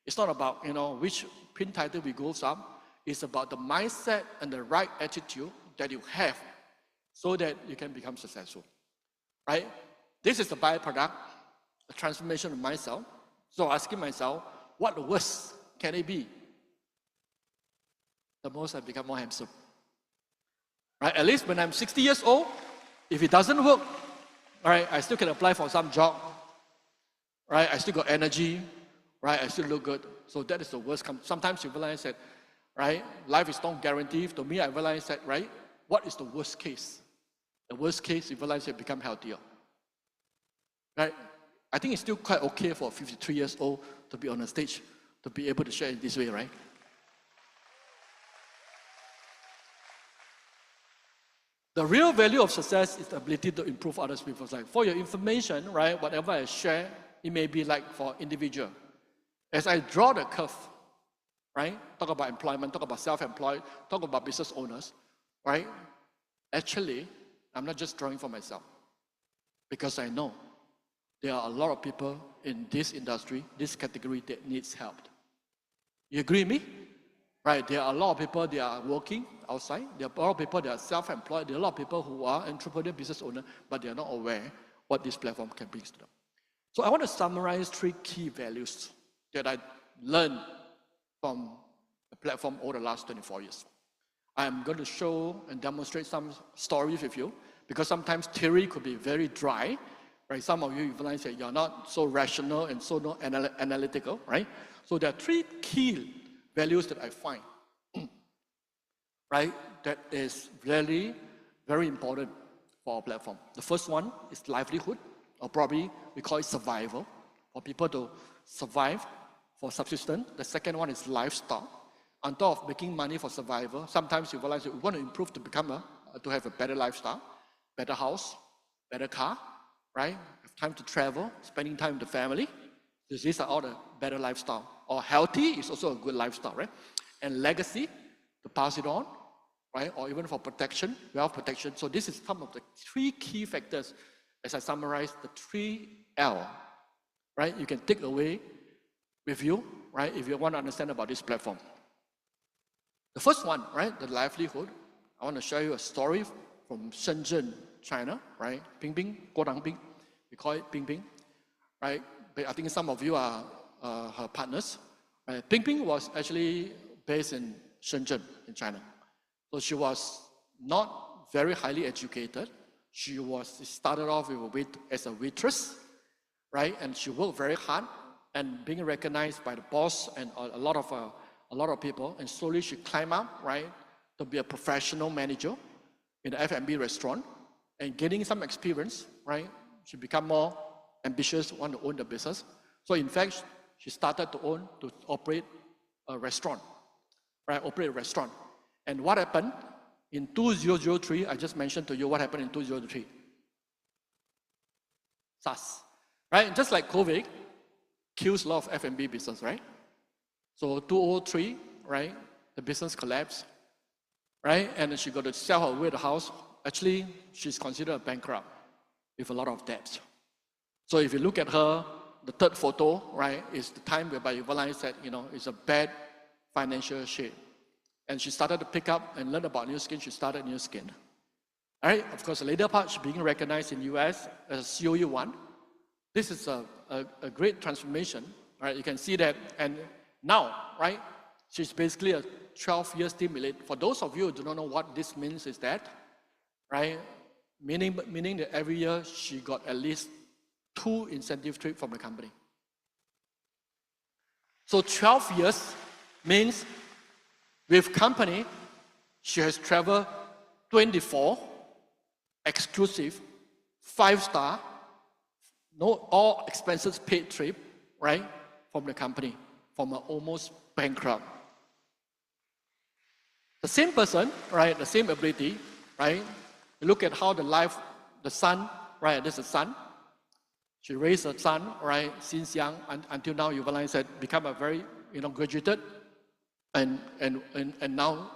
It's not about, which pin title we go up. It's about the mindset and the right attitude that you have so that you can become successful, right? This is the byproduct, a transformation of myself. So asking myself, what the worst can it be? The most I become more handsome. Right? At least when I'm 60 years old, if it doesn't work, right, I still can apply for some job. Right? I still got energy. Right? I still look good. So that is the worst. Sometimes you realize that, right, life is not guaranteed. To me, I realize that, right, what is the worst case? The worst case, you realize you become healthier. Right? I think it's still quite okay for a 53 years old to be on a stage, to be able to share it this way, right? The real value of success is the ability to improve others people's life. For your information, right, whatever I share, it may be like for individual. As I draw the curve, right, talk about employment, talk about self-employed, talk about business owners, right, actually, I'm not just drawing for myself because I know there are a lot of people in this industry, this category that needs help. You agree with me? Right, there are a lot of people that are working outside. There are a lot of people that are self-employed. There are a lot of people who are entrepreneur business owners, but they are not aware what this platform can bring to them. So I want to summarize 3 key values that I learned from the platform over the last 24 years. I'm going to show and demonstrate some stories with you because sometimes theory could be very dry. Right? Some of you realize that you're not so rational and so not analytical, right? So there are 3 key values that I find, right, that is really very important for our platform. The first one is livelihood, or probably we call it survival, for people to survive for subsistence. The second one is lifestyle. On top of making money for survival, sometimes you realize that we want to improve to become to have a better lifestyle, better house, better car, right? Have time to travel, spending time with the family. These are all the better lifestyle. Or healthy is also a good lifestyle, right? And legacy, to pass it on, right? Or even for protection, wealth protection. So this is some of the 3 key factors as I summarize the 3L, right? You can take away with you, right? If you want to understand about this platform. The first one, right? The livelihood. I want to show you a story from Shenzhen, China, right? Ping, Guodang Ping. We call it Ping, right? But I think some of you are her partners. Right? Ping was actually based in Shenzhen, in China. So she was not very highly educated. She started off as a waitress, right? And she worked very hard and being recognized by the boss and a lot of people. And slowly she climbed up, right, to be a professional manager in the F&B restaurant and getting some experience, right? She became more ambitious, want to own the business. So in fact, she started to operate a restaurant, right? And what happened in 2003, I just mentioned to you what happened in 2003. SARS, right? Just like COVID kills a lot of F&B business, right? So 2003, right? The business collapsed, right? And she got to sell her away the house. Actually, she's considered a bankrupt with a lot of debts. So if you look at her, the third photo, right, is the time whereby you realize that, it's a bad financial shape. And she started to pick up and learn about New Skin. She started New Skin. All right, of course, the later part, she's being recognized in US as COE 1. This is a great transformation, right? You can see that. And now, right, she's basically a 12-year stimulate. For those of you who do not know what this means is that, right, meaning that every year she got at least 2 incentive trips from the company. So 12 years means with company, she has traveled 24, exclusive, 5-star, no all expenses paid trip, right, from the company, from an almost bankrupt. The same person, right, the same ability, right, look at how the son, right, this is the son. She raised her son, right, since young until now, Yuvalai said, become a very, graduated and now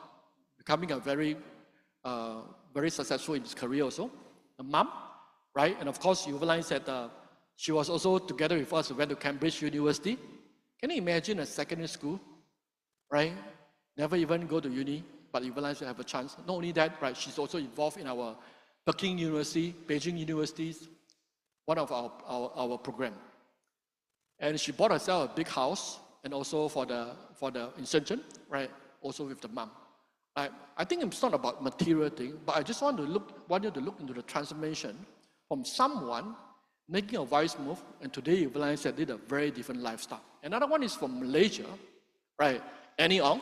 becoming a very, very successful in his career also. The mom, right, and of course, Yuvalai said she was also together with us, went to Cambridge University. Can you imagine a secondary school, right, never even go to uni, but Yuvalai have a chance. Not only that, right, she's also involved in our Peking University, Beijing Universities, one of our program. And she bought herself a big house, and also for the in Shenzhen, right, also with the mom. I think it's not about material thing, but I just want you to look into the transformation from someone making a wise move, and today you realize that did a very different lifestyle. Another one is from Malaysia, right, Annie Ong.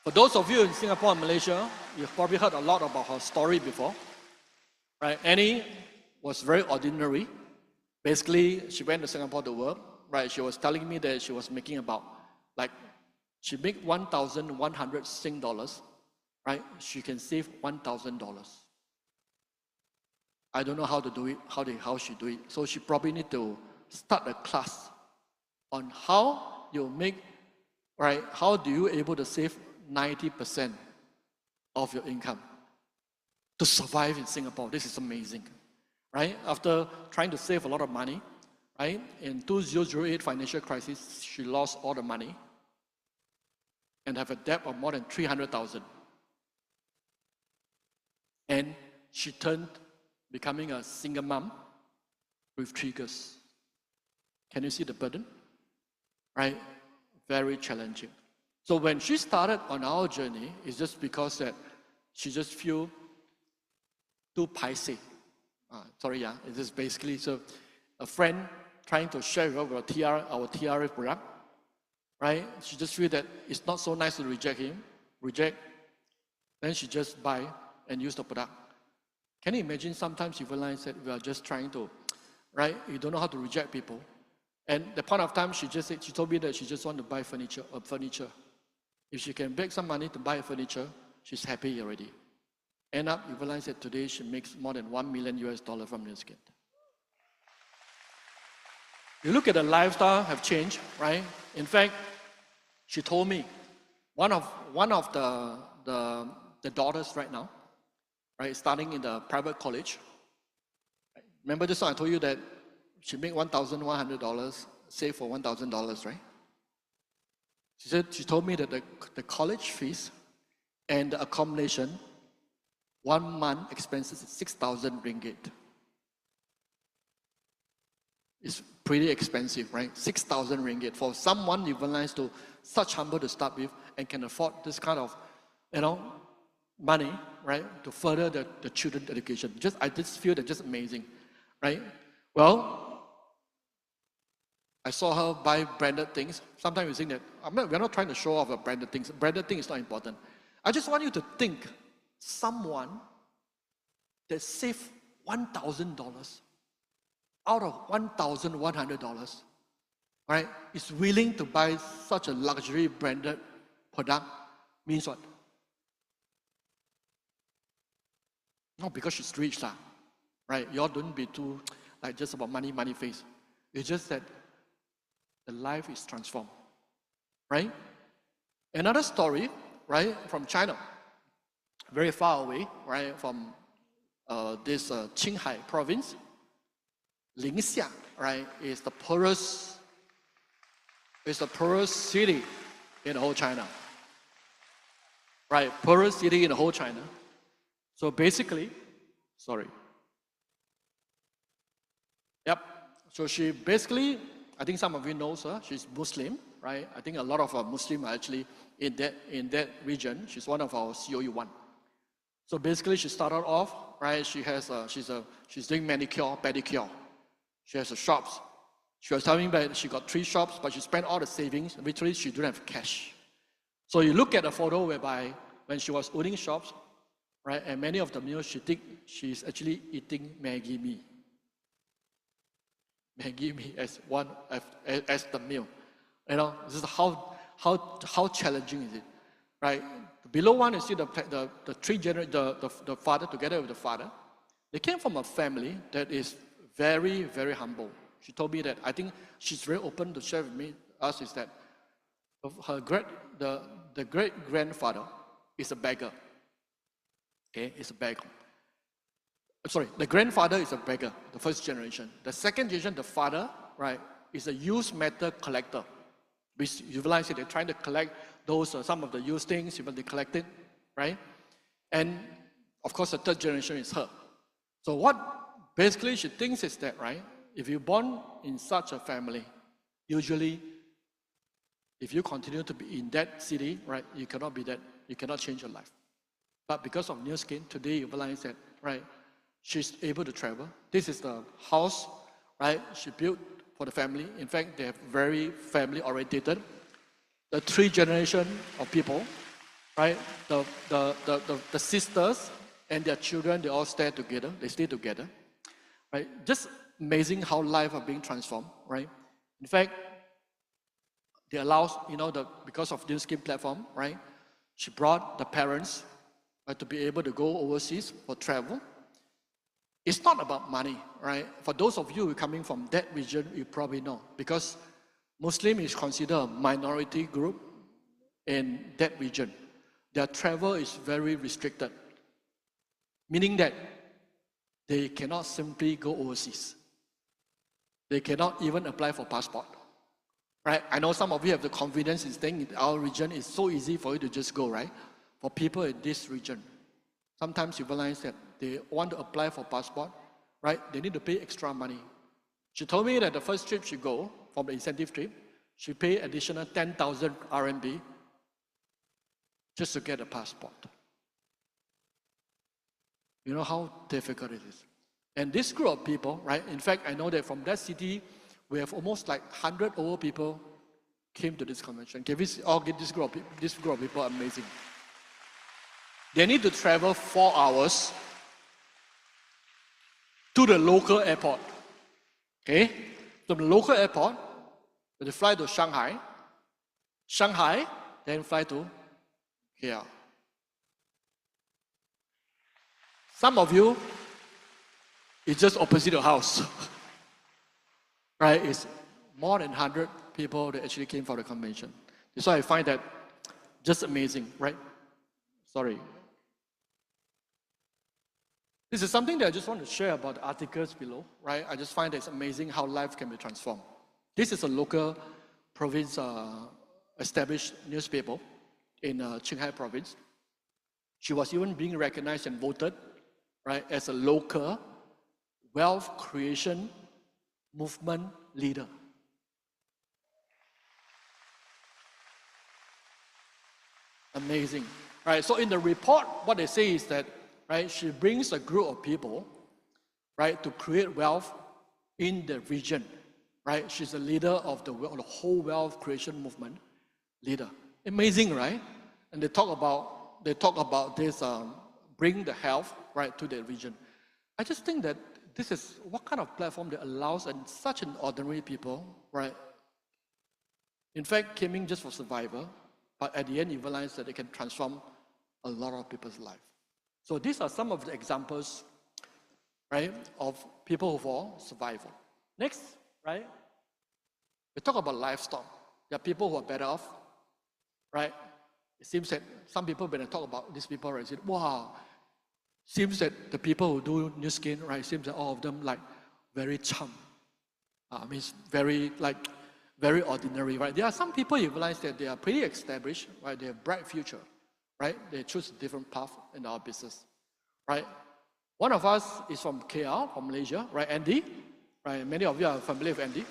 For those of you in Singapore and Malaysia, you've probably heard a lot about her story before, right? Annie was very ordinary. Basically, she went to Singapore to work, right? She was telling me that she was making about, she make 1,100 Sing dollars, right? She can save $1,000. I don't know how to do it, how she do it. So she probably need to start a class on how you make, right? How do you able to save 90% of your income to survive in Singapore? This is amazing, right? After trying to save a lot of money, right? In 2008 financial crisis, she lost all the money and have a debt of more than 300,000. And she turned becoming a single mom with 3 girls. Can you see the burden? Right? Very challenging. So when she started on our journey, it's just because that she just feel too paiseh. It is basically so a friend trying to share with her our TRF product, right? She just feel that it's not so nice to reject. Then she just buy and use the product. Can you imagine sometimes you realize that we are just trying to, right? You don't know how to reject people. And the point of time, she told me that she just want to buy furniture. If she can make some money to buy furniture, she's happy already. End up, you realize that today she makes more than $1 million from this kid. You look at the lifestyle have changed, right? In fact, she told me one of the daughters right now, right, starting in the private college. Remember this one I told you that she make $1,100, save for $1,000, right? She told me that the college fees and the accommodation, 1 month expenses is 6,000 ringgit. It's pretty expensive, right? 6,000 ringgit for someone you realize to such humble to start with and can afford this kind of, money, right, to further the children's education. I just feel that just amazing, right? Well, I saw her buy branded things. Sometimes we think that we're not trying to show off branded things. Branded thing is not important. I just want you to think someone that saved $1,000 out of $1,100, right, is willing to buy such a luxury branded product means what? Not because she's rich, right? You all don't be too just about money face. It's just that the life is transformed, right? Another story, right, from China, very far away, right, from this Qinghai province. Ningxia, right, is the poorest city in the whole China, right? Poorest city in the whole China. So basically, So she basically, I think some of you know her. She's Muslim, right? I think a lot of Muslims are actually in that region. She's one of our COE 1. So basically, she started off, right? She's doing manicure, pedicure. She has shops. She was telling me that she got 3 shops, but she spent all the savings. Literally, she didn't have cash. So you look at the photo whereby when she was owning shops, right? And many of the meals she think she's actually eating Maggie mee. Maggie mee as as the meal. You know, this is how challenging is it, right? Below one, you see the father together with the father. They came from a family that is very, very humble. She told me that, I think she's very open to share with us is that the great-grandfather is a beggar. Okay, is a beggar. Sorry, the grandfather is a beggar, the first generation. The second generation, the father, right, is a used metal collector. You realize that they're trying to collect those, some of the used things, even they collect it, right? And of course, the third generation is her. So what basically she thinks is that, right, if you're born in such a family, usually, if you continue to be in that city, right, you cannot be that, you cannot change your life. But because of New Skin, today you realize that, right, she's able to travel. This is the house, right, she built for the family. In fact, they are very family oriented. The three generation of people, right, the sisters and their children, they all stay together, right? Just amazing how life are being transformed, right? In fact, they allow, because of this scheme platform, right? She brought the parents to be able to go overseas for travel. It's not about money, right? For those of you who are coming from that region, you probably know, because Muslim is considered a minority group in that region. Their travel is very restricted, meaning that they cannot simply go overseas. They cannot even apply for passport, right? I know some of you have the confidence in staying in our region. It's so easy for you to just go, right? For people in this region, sometimes you realize that they want to apply for passport, right? They need to pay extra money. She told me that the first trip she go, from the incentive trip, she paid additional 10,000 RMB just to get a passport. You know how difficult it is. And this group of people, right? In fact, I know that from that city, we have almost like 100 over people came to this convention. Can we all get this group of people amazing? They need to travel 4 hours to the local airport. Okay? From the local airport, they fly to Shanghai. Shanghai, then fly to KL. Some of you, it's just opposite your house. Right? It's more than 100 people that actually came for the convention. That's why I find that just amazing, right? Sorry. This is something that I just want to share about the articles below, right? I just find that it's amazing how life can be transformed. This is a local province established newspaper in Qinghai province. She was even being recognized and voted, right, as a local wealth creation movement leader. Amazing. Right, so in the report, what they say is that, right, she brings a group of people, right, to create wealth in the region. Right, she's a leader of the whole wealth creation movement leader. Amazing, right? And they talk about this bring the health, right, to the region. I just think that this is what kind of platform that allows such an ordinary people, right? In fact, came in just for survival, but at the end you realize that they can transform a lot of people's life. So these are some of the examples, right, of people for survival. Next, right, we talk about livestock. There are people who are better off, right? It seems that some people, when I talk about these people, right, say, wow, seems that the people who do New Skin, right, seems that all of them like very chum. Means very ordinary, right? There are some people you realize that they are pretty established, right? They have bright future, right? They choose a different path in our business, right? One of us is from KL, from Malaysia, right? Andy, right? Many of you are familiar with Andy.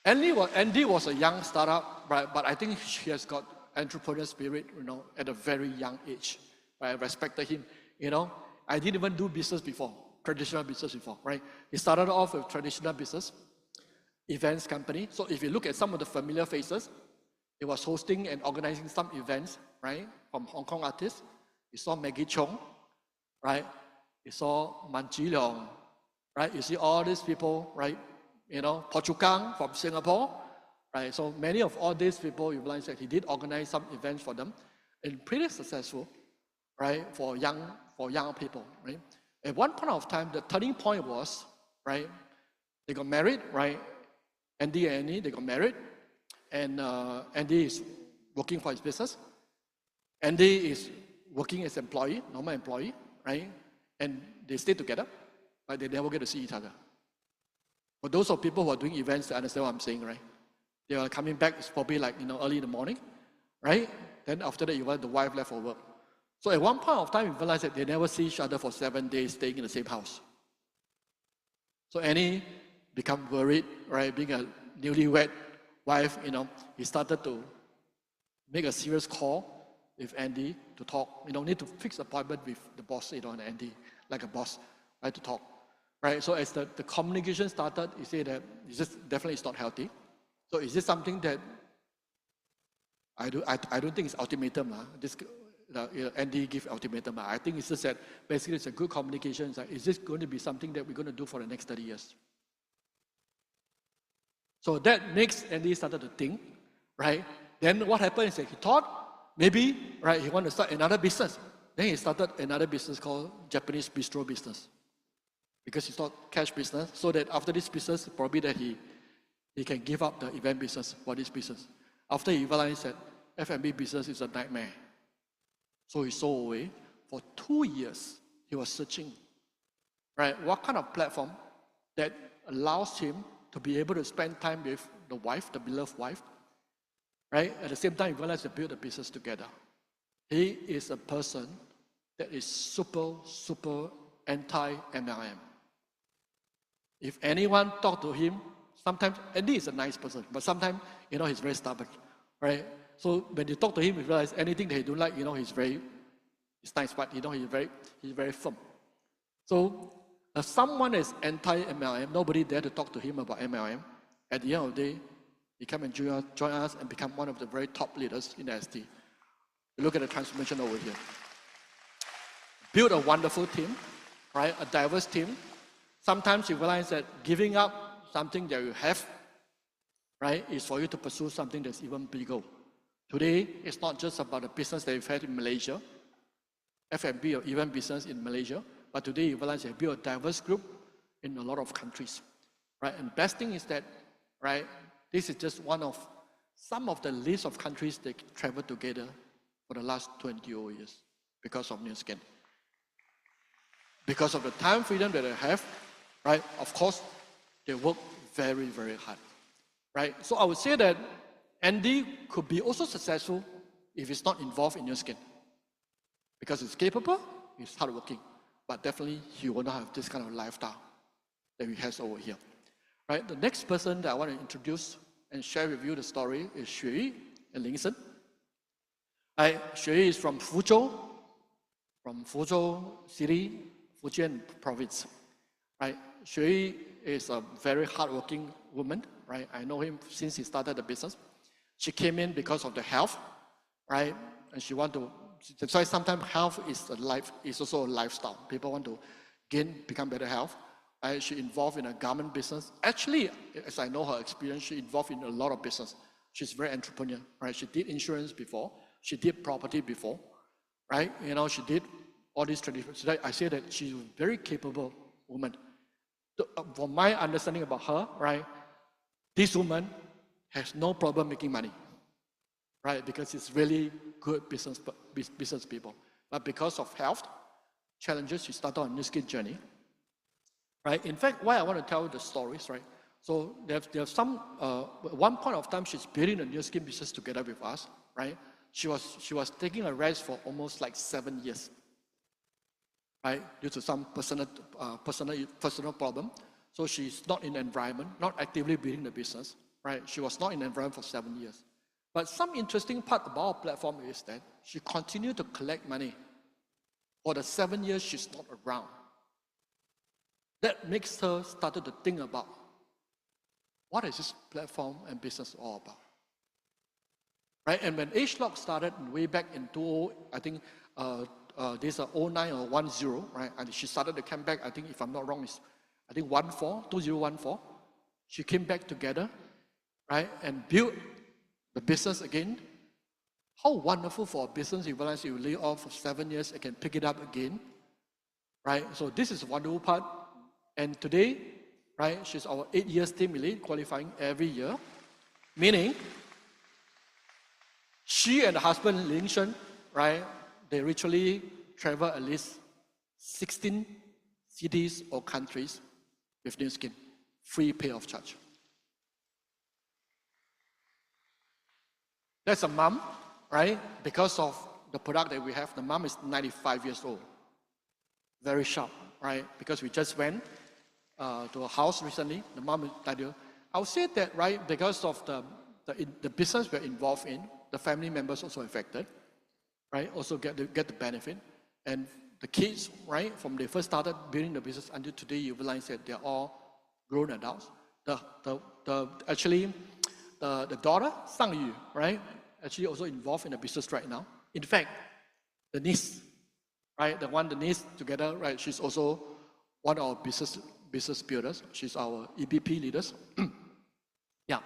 Andy was a young startup, right? But I think he has got entrepreneurial spirit, at a very young age. Right? I respected him, I didn't even do business before, traditional business before, right? He started off with traditional business, events company. So if you look at some of the familiar faces, he was hosting and organizing some events, right? From Hong Kong artists. You saw Maggie Chong, right? You saw Man Ji Leong, right? You see all these people, right? You know, Po Chu Kang from Singapore, right? So many of all these people, you realize that he did organize some events for them, and pretty successful, right? For young people, right? At one point of time, the turning point was, right? They got married, right? Andy and Annie, they got married, and Andy is working for his business. Andy is working as employee, normal employee, right? And they stay together, but they never get to see each other. For those of people who are doing events, they understand what I'm saying, right? They are coming back, it's probably like, early in the morning, right? Then after that, the wife left for work. So at one point of time, we realized that they never see each other for 7 days, staying in the same house. So Annie become worried, right? Being a newlywed wife, he started to make a serious call with Andy to talk. Need to fix appointment with the boss, and Andy, like a boss, right, to talk. Right? So as the communication started, he said that it's just definitely it's not healthy. So is this something that I don't think it's ultimatum. Andy give ultimatum. I think it's just that basically it's a good communication. It's like, is this going to be something that we're going to do for the next 30 years? So that makes Andy started to think, right? Then what happened is that he thought maybe, right, he wanted to start another business. Then he started another business called Japanese bistro business. Because he thought cash business, so that after this business, probably that he can give up the event business for this business. After he realized that F&B business is a nightmare. So he sold away. For 2 years, he was searching, right? What kind of platform that allows him to be able to spend time with the wife, the beloved wife, right? At the same time, he realized to build a business together. He is a person that is super, super anti-MLM. If anyone talk to him, sometimes, Andy is a nice person, but sometimes, he's very stubborn, right? So when you talk to him, you realize anything that he don't like, he's nice, but he's very firm. So if someone is anti-MLM, nobody dare to talk to him about MLM. At the end of the day, he come and join us and become one of the very top leaders in ST. You look at the transformation over here. Build a wonderful team, right? A diverse team. Sometimes you realize that giving up something that you have, right, is for you to pursue something that's even bigger. Today, it's not just about the business that you've had in Malaysia, F&B or even business in Malaysia, but today you realize you have built a diverse group in a lot of countries, right? And the best thing is that, right, this is just one of some of the list of countries that traveled together for the last 20 years because of Nu Skin. Because of the time freedom that they have, right? Of course, they work very, very hard, right? So I would say that Andy could be also successful if he's not involved in Nu Skin. Because he's capable, he's hardworking, but definitely he will not have this kind of lifestyle that he has over here, right? The next person that I want to introduce and share with you the story is Xue and Lingsen. Xue is from Fuzhou City, Fujian province, right? Xue is a very hardworking woman, right? I know him since he started the business. She came in because of the health, right? And she want to, that's why sometimes health is also a lifestyle. People want to become better health. Right? She involved in a garment business. Actually, as I know her experience, she involved in a lot of business. She's very entrepreneur, right? She did insurance before. She did property before, right? She did all these traditions. So I say that she's a very capable woman. From my understanding about her, right, this woman has no problem making money, right? Because she's really good business people. But because of health challenges, she started on a Nu Skin journey, right? In fact, why I want to tell the stories, right? So there's some, at one point of time, she's building a Nu Skin business together with us, right? She was taking a rest for almost like 7 years, right? Due to some personal problem. So she's not in the environment, not actively building the business, right? She was not in the environment for 7 years. But some interesting part about our platform is that she continued to collect money for the 7 years she's not around. That makes her started to think about what is this platform and business all about. right? And when Age Lock started way back in 20, I think this 09 or 10, right? And she started to come back, I think if I'm not wrong, it's I think 2014. She came back together, right? And built the business again. How wonderful for a business, you realize you lay off for 7 years and can pick it up again, right? So this is a wonderful part. And today, right, she's our 8-year team elite, qualifying every year, meaning she and her husband, Ling Shen, right, they literally travel at least 16 cities or countries with new skin, free pay of charge. That's a mom, right? Because of the product that we have, the mom is 95 years old. Very sharp, right? Because we just went to a house recently, the mom is 90. I would say that, right, because of the business we're involved in, the family members also affected, right? Also get the benefit. And the kids, right, from they first started building the business until today, you realize that they're all grown adults. Actually, the daughter, Sang Yu, right, actually also involved in the business right now. In fact, the niece, right, the niece together, right, she's also one of our business builders. She's our EBP leaders. Yeah,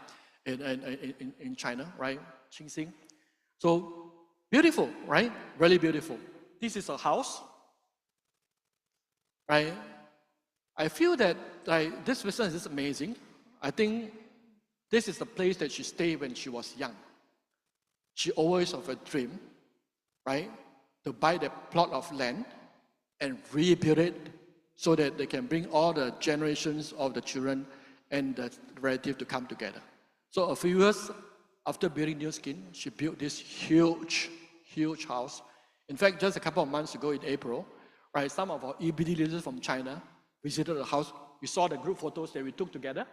in China, right, Qingxing. So beautiful, right? Really beautiful. This is a house, right? I feel that this business is amazing. I think this is the place that she stayed when she was young. She always had a dream, right, to buy the plot of land and rebuild it so that they can bring all the generations of the children and the relatives to come together. So a few years after building New Skin, she built this huge house. In fact, just a couple of months ago in April, right, some of our EBD leaders from China visited the house. We saw the group photos that we took together.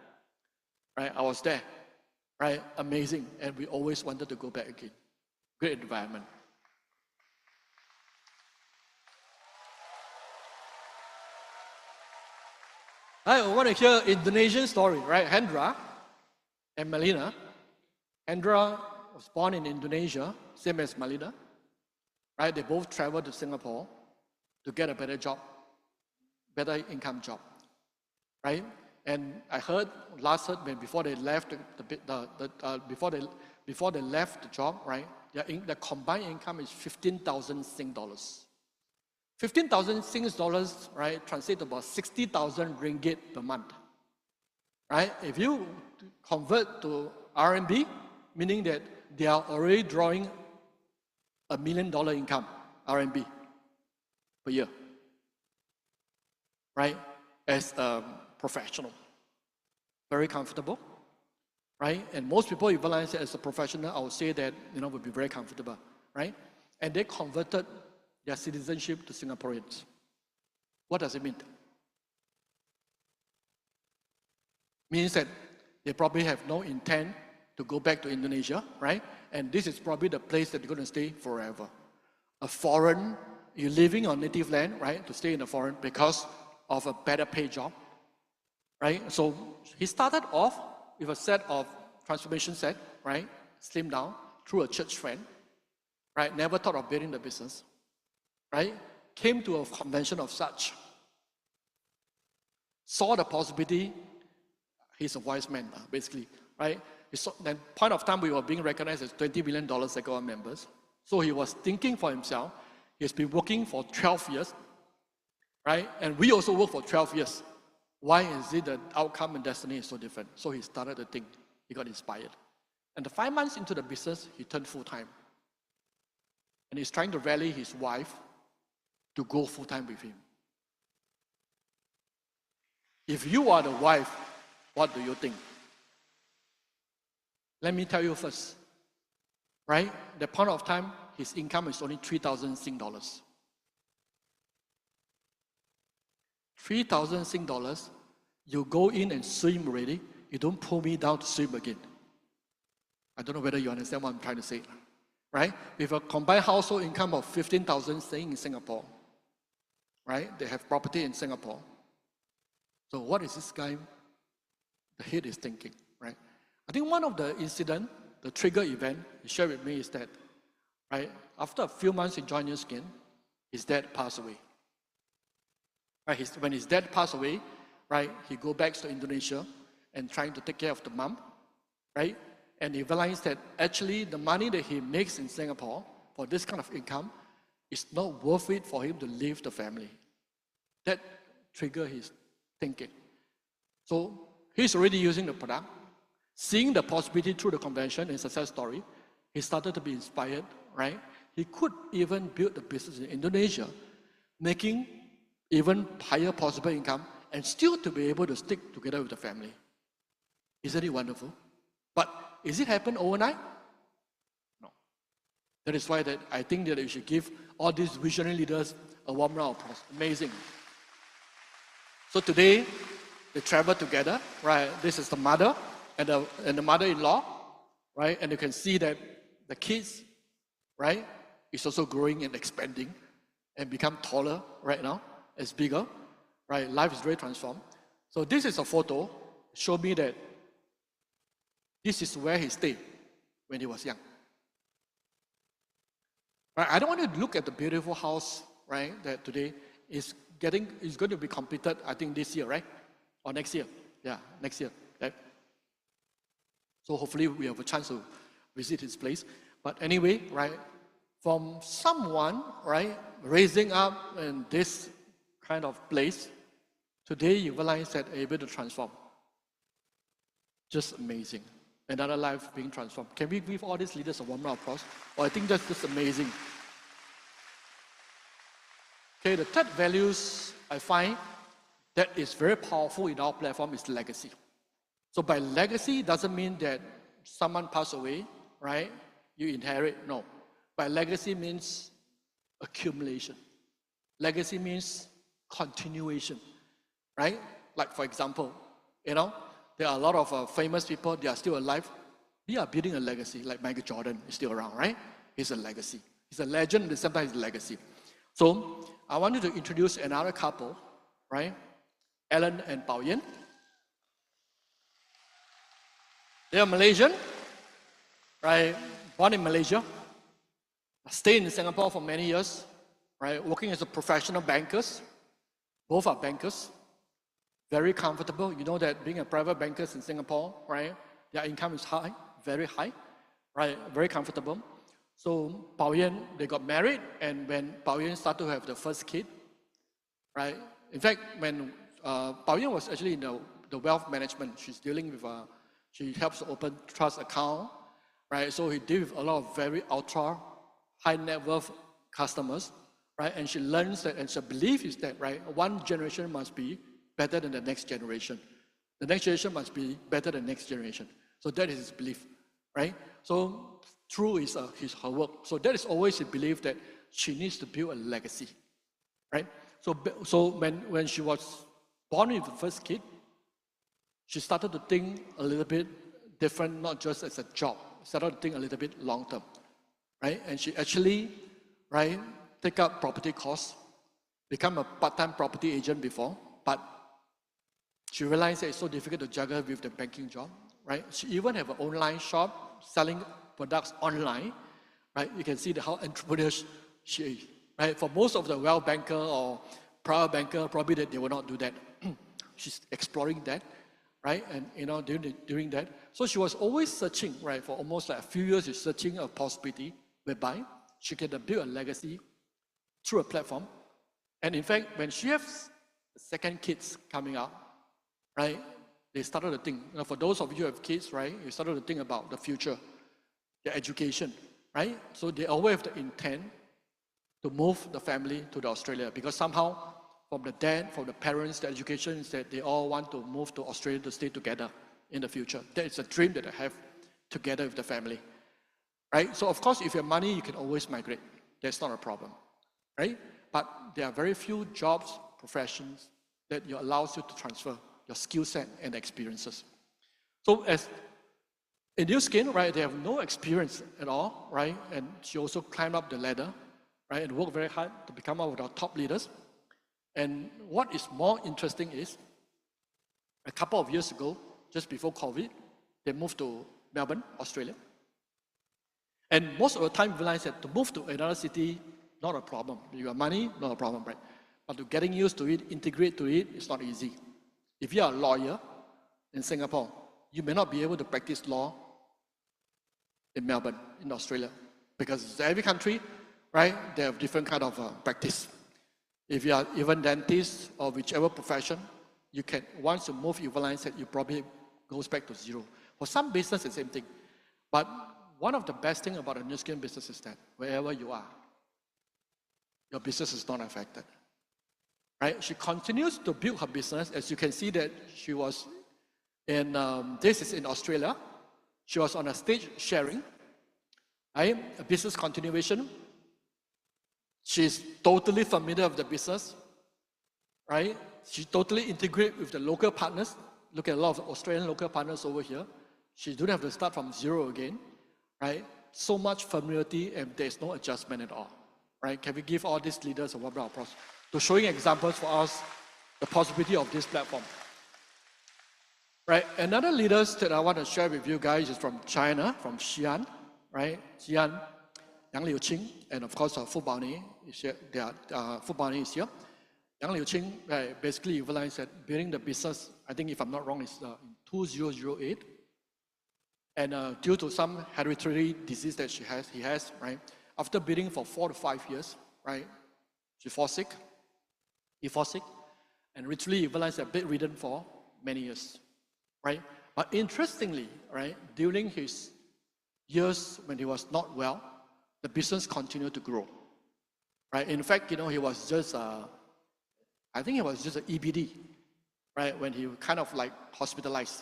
Right, I was there. Right, amazing. And we always wanted to go back again. Great environment. I want to hear Indonesian story, right? Hendra and Melina. Hendra was born in Indonesia, same as Melina. Right, they both traveled to Singapore to get a better job, better income job. Right? And I heard before they left before they left the job, right? Their combined income is 15,000 Sing dollars. 15,000 Sing dollars, right? Translate to about 60,000 ringgit per month, right? If you convert to RMB, meaning that they are already drawing $1 million income RMB per year, right? As a professional, very comfortable, right? And most people, you realize that as a professional, I would say that, would be very comfortable, right? And they converted their citizenship to Singaporeans. What does it mean? Means that they probably have no intent to go back to Indonesia, right? And this is probably the place that they're going to stay forever. A foreign, you're living on native land, right? To stay in a foreign because of a better pay job, right? So he started off with a set of transformation set, right? Slimmed down through a church friend, right? Never thought of building the business, right? Came to a convention of such. Saw the possibility. He's a wise man, basically, right? Then point of time we were being recognized as $20 million COE members. So he was thinking for himself. He's been working for 12 years, right? And we also work for 12 years. Why is it the outcome and destiny is so different? So he started to think. He got inspired. And 5 months into the business, he turned full-time. And he's trying to rally his wife to go full-time with him. If you are the wife, what do you think? Let me tell you first, right? The point of time, his income is only 3,000 Sing dollars. 3,000 Sing dollars, you go in and swim already, you don't pull me down to swim again. I don't know whether you understand what I'm trying to say, right? With a combined household income of 15,000 staying in Singapore, right? They have property in Singapore. So what is this guy, the head is thinking, right? I think one of the incidents, the trigger event he shared with me is that, right, after a few months enjoying New Skin, his dad passed away. Right, when his dad passed away, right, he go back to Indonesia and trying to take care of the mom, right? And he realized that actually the money that he makes in Singapore for this kind of income is not worth it for him to leave the family. That triggered his thinking. So he's already using the product, seeing the possibility through the convention and success story. He started to be inspired, right? He could even build the business in Indonesia, making even higher possible income and still to be able to stick together with the family. Isn't it wonderful? But is it happen overnight? No. That is why that I think that you should give all these visionary leaders a warm round of applause. Amazing. So today, they travel together, right? This is the mother and the mother-in-law, right? And you can see that the kids, right, is also growing and expanding and become taller right now. It's bigger, right? Life is very transformed. So this is a photo, show me that this is where he stayed when he was young. Right? I don't want to look at the beautiful house, right, that today is going to be completed, I think this year, right? Or next year. Yeah, next year. Right? So hopefully we have a chance to visit his place. But anyway, right, from someone, right, raising up in this kind of place, today you realize that you're able to transform. Just amazing. Another life being transformed. Can we give all these leaders a warm round of applause? I think that's just amazing. Okay, the third values I find that is very powerful in our platform is legacy. So by legacy doesn't mean that someone passed away, right? You inherit, no. By legacy means accumulation. Legacy means continuation, right? Like for example, there are a lot of famous people, they are still alive. They are building a legacy, like Michael Jordan is still around, right? He's a legacy. He's a legend, but sometimes he's a legacy. So I wanted to introduce another couple, right? Alan and Bao Yin. They are Malaysian, right? Born in Malaysia, stayed in Singapore for many years, right? Working as a professional bankers. Both are bankers. Very comfortable. You know that being a private banker in Singapore, right? Their income is high, very high, right? Very comfortable. So Bao Yin, they got married, and when Bao Yin started to have the first kid, right? In fact, when Bao Yin was actually in the wealth management, she's dealing with, she helps to open trust account, right? So he deals with a lot of very ultra high net worth customers, right? And she learns that, and her belief is that, right, one generation must be better than the next generation. The next generation must be better than the next generation. So that is his belief, right? So through her work. So that is always his belief that she needs to build a legacy, right? So when she was born with the first kid, she started to think a little bit different, not just as a job. Started to think a little bit long term, right? And she actually, right, take up property course, become a part-time property agent before, but she realized that it's so difficult to juggle with the banking job, right? She even have an online shop selling products online, right? You can see how entrepreneurial she is, right? For most of the wealth banker or private banker, probably that they will not do that. She's exploring that, right? And during that, so she was always searching, right? For almost like a few years, she's searching a possibility whereby she can build a legacy through a platform. And in fact, when she has second kids coming out, right, they started to think, for those of you who have kids, right, you started to think about the future, their education, right? So they always have the intent to move the family to Australia, because somehow from the parents, the education is that they all want to move to Australia to stay together in the future. That is a dream that I have together with the family, right? So of course, if you have money, you can always migrate. That's not a problem, right? But there are very few jobs, professions that allows you to transfer your skill set and experiences. So as in New Skin, right, they have no experience at all, right? And she also climbed up the ladder, right, and worked very hard to become one of our top leaders. And what is more interesting is, a couple of years ago, just before COVID, they moved to Melbourne, Australia, And most of the time, we realize that to move to another city, not a problem. You have money, not a problem, right? But to getting used to it, integrate to it, it's not easy. If you are a lawyer in Singapore, you may not be able to practice law in Melbourne, in Australia, because every country, right, they have different kind of practice. If you are even dentist or whichever profession, you can, once you move, you realize that you probably goes back to zero. For some business, it's the same thing. But one of the best things about a new skin business is that wherever you are, your business is not affected. Right? She continues to build her business. As you can see that she was in, this is in Australia. She was on a stage sharing, right? A business continuation. She's totally familiar with the business, right? She totally integrates with the local partners. Look at a lot of Australian local partners over here. She doesn't have to start from zero again, right? So much familiarity and there's no adjustment at all, right? Can we give all these leaders a warm round of applause to showing examples for us the possibility of this platform? Right, another leaders that I want to share with you guys is from China, from Xi'an, right? Xi'an, Yang Liuqing, and of course Fu Baoni is here. Fu Baoni is here. Yang Liuqing basically realized that building the business, I think if I'm not wrong, is in 2008. And due to some hereditary disease that he has, right? After building for 4 to 5 years, right? He falls sick, and literally he realized that bedridden for many years. Right? But interestingly, right, during his years when he was not well, the business continued to grow. Right? In fact, you know, he was just, I think he was just an EBD, right, when he kind of like hospitalized.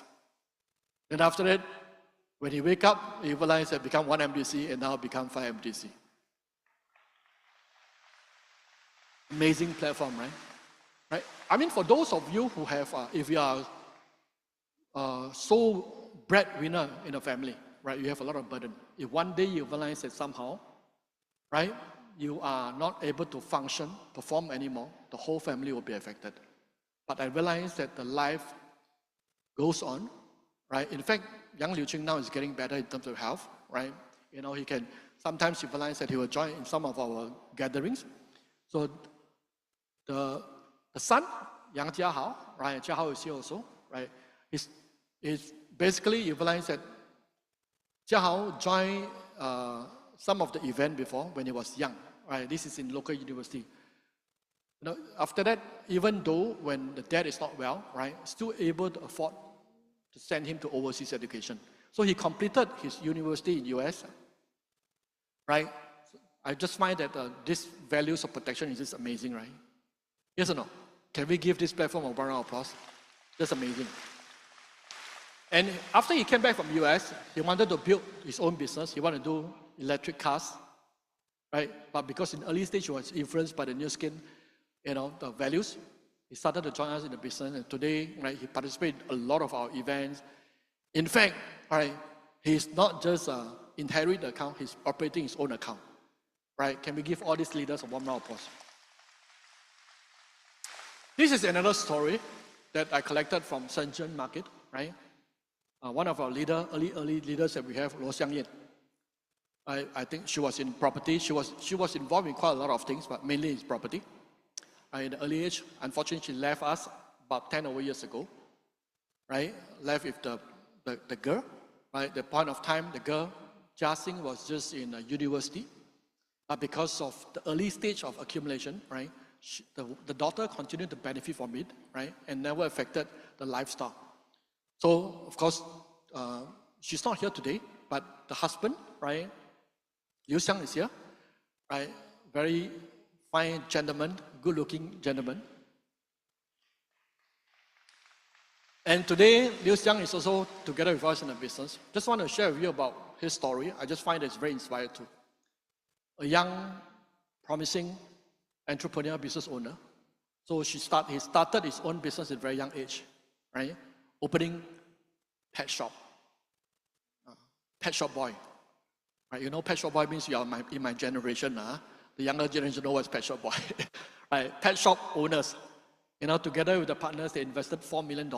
Then after that, when he wake up, he realized that become 1 MDC and now become 5 MDC. Amazing platform, right? Right? I mean, for those of you who have, if you are sole breadwinner in a family, right? You have a lot of burden. If one day you realize that somehow, right, you are not able to function, perform anymore, the whole family will be affected. But I realized that the life goes on, right? In fact, Yang Liuqing now is getting better in terms of health, right? You know, he can, sometimes you realize that he will join in some of our gatherings. So the son, Yang Jiahao, right? Jiahao is here also, right? Is basically you realize that Jiahao joined some of the event before when he was young, right? This is in local university. You know, after that, even though when the dad is not well, right, still able to afford to send him to overseas education. So he completed his university in US, right? So I just find that this values of protection is just amazing, right? Yes or no? Can we give this platform a round of applause? That's amazing. And after he came back from US, he wanted to build his own business. He wanted to do electric cars, right? But because in early stage he was influenced by the new skin, you know, the values, he started to join us in the business. And today, right, he participates in a lot of our events. In fact, right, he's not just inherit the account, he's operating his own account, right? Can we give all these leaders a warm round of applause? This is another story that I collected from Shenzhen market, right? One of our early leaders that we have, Luo Xiangyan. I think she was in property. She was involved in quite a lot of things, but mainly in property. In the early age, unfortunately, she left us about 10 over years ago, right? Left with the girl, right? At the point of time, the girl, Jia Xing, was just in university. But because of the early stage of accumulation, right? The daughter continued to benefit from it, right? And never affected the lifestyle. So, of course, she's not here today, but the husband, right, Liu Xiang is here, right, very fine gentleman, good-looking gentleman. And today, Liu Xiang is also together with us in the business. Just want to share with you about his story. I just find it's very inspiring too. A young, promising entrepreneur, business owner. So he started his own business at a very young age, right? Opening pet shop boy, right? You know, pet shop boy means you are in my generation. The younger generation know what's pet shop boy, right? Pet shop owners, you know, together with the partners, they invested $4 million,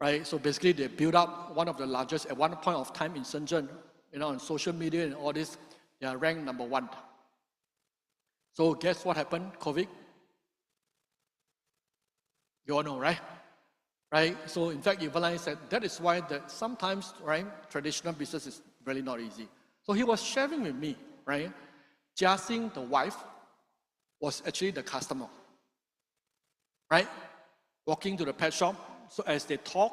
right? So basically, they built up one of the largest at one point of time in Shenzhen, on social media and all this, they are ranked number 1. So guess what happened? COVID. You all know, right? Right? So in fact, Evelyn said that is why that sometimes, right, traditional business is really not easy. So he was sharing with me, right? Jiaxing, the wife, was actually the customer, right? Walking to the pet shop. So as they talk,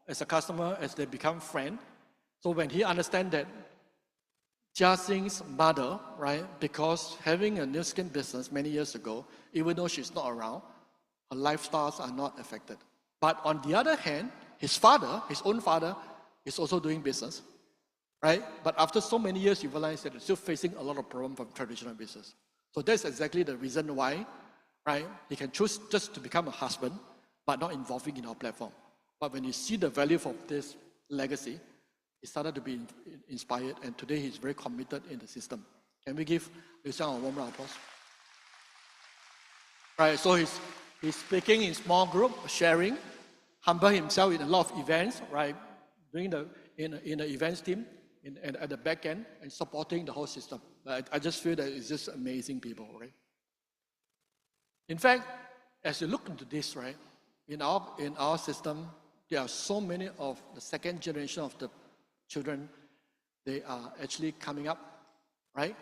as a customer, as they become friend, so when he understand that Jiaxing's mother, right, because having a new skin business many years ago, even though she's not around, her lifestyles are not affected. But on the other hand, his father, his own father, is also doing business, right? But after so many years, you realize that they're still facing a lot of problems from traditional business. So that's exactly the reason why, right, he can choose just to become a husband, but not involving in our platform. But when you see the value of this legacy, he started to be inspired, and today he's very committed in the system. Can we give Liu Xiang a warm round of applause? Right, so he's speaking in small group, sharing, humble himself in a lot of events, right, doing in the events team, at the back end, and supporting the whole system. I just feel that it's just amazing people, right? In fact, as you look into this, right, in our system, there are so many of the second generation of the children, they are actually coming up, right?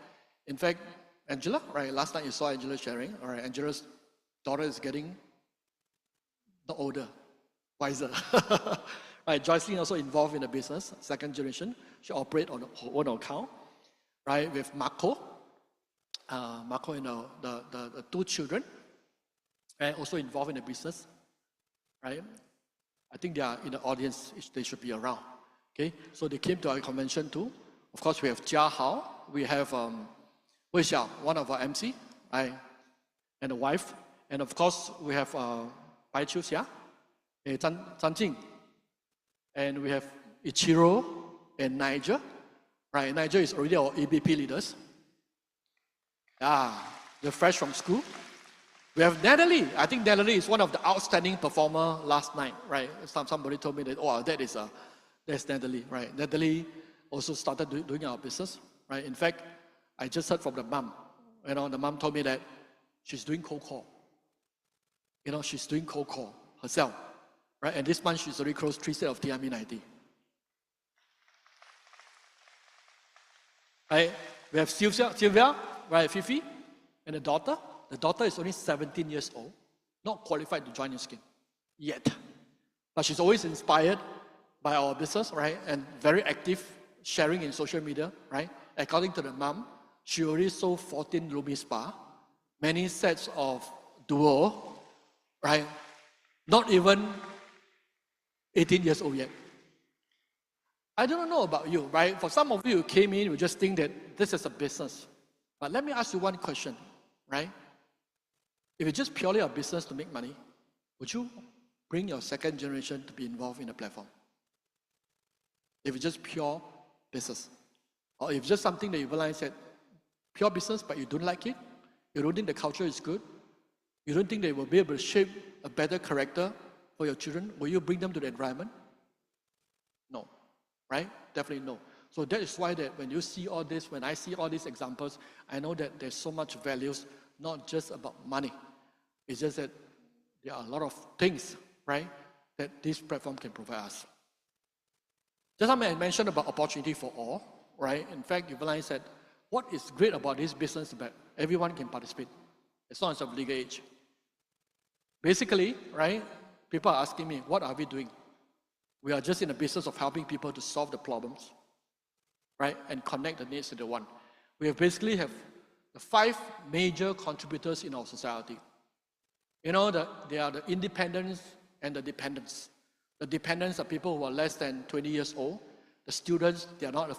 In fact, Angela, right, last night you saw Angela sharing, all right, Angela's daughter is getting not older, wiser. Right, Joycelyn also involved in the business, second generation. She operates on her own account, right, with Marco. Marco and the 2 children, and also involved in the business, right? I think they are in the audience, they should be around. Okay, so they came to our convention too. Of course, we have Jia Hao, we have Wei Xiao, one of our MC, right, and the wife, and of course we have Bai Chiu Xia, Zhang Jing, and we have Ichiro and Nigel, right? Nigel is already our EBP leaders. They're fresh from school. We have Natalie. I think Natalie is one of the outstanding performer last night, right? Somebody told me that, oh, that's Natalie, right? Natalie also started doing our business, right? In fact, I just heard from the mom. The mom told me that she's doing cold call. She's doing cold call herself, right? And this month she's already closed 3 sets of TME 90. Right? We have Sylvia, right? Fifi, and the daughter. The daughter is only 17 years old, not qualified to join your skin yet. But she's always inspired by our business, right? And very active, sharing in social media, right? According to the mom, she already sold 14 Lumi Spa, many sets of Duo, right? Not even 18 years old yet. I don't know about you, right? For some of you who came in, you just think that this is a business. But let me ask you one question, right? If it's just purely a business to make money, would you bring your second generation to be involved in the platform? If it's just pure business, or if it's just something that you realize that pure business, but you don't like it, you don't think the culture is good, you don't think they will be able to shape a better character for your children, will you bring them to the environment? No, right? Definitely no. So that is why that when you see all this, when I see all these examples, I know that there's so much values, not just about money. It's just that there are a lot of things, right, that this platform can provide us. Just like I mentioned about opportunity for all, right? In fact, you realize that what is great about this business is that everyone can participate, as long as of legal age. Basically, right, people are asking me, what are we doing? We are just in the business of helping people to solve the problems, right, and connect the needs to the one. We basically have the 5 major contributors in our society. They are the independents and the dependents. The dependents are people who are less than 20 years old. The students, they are not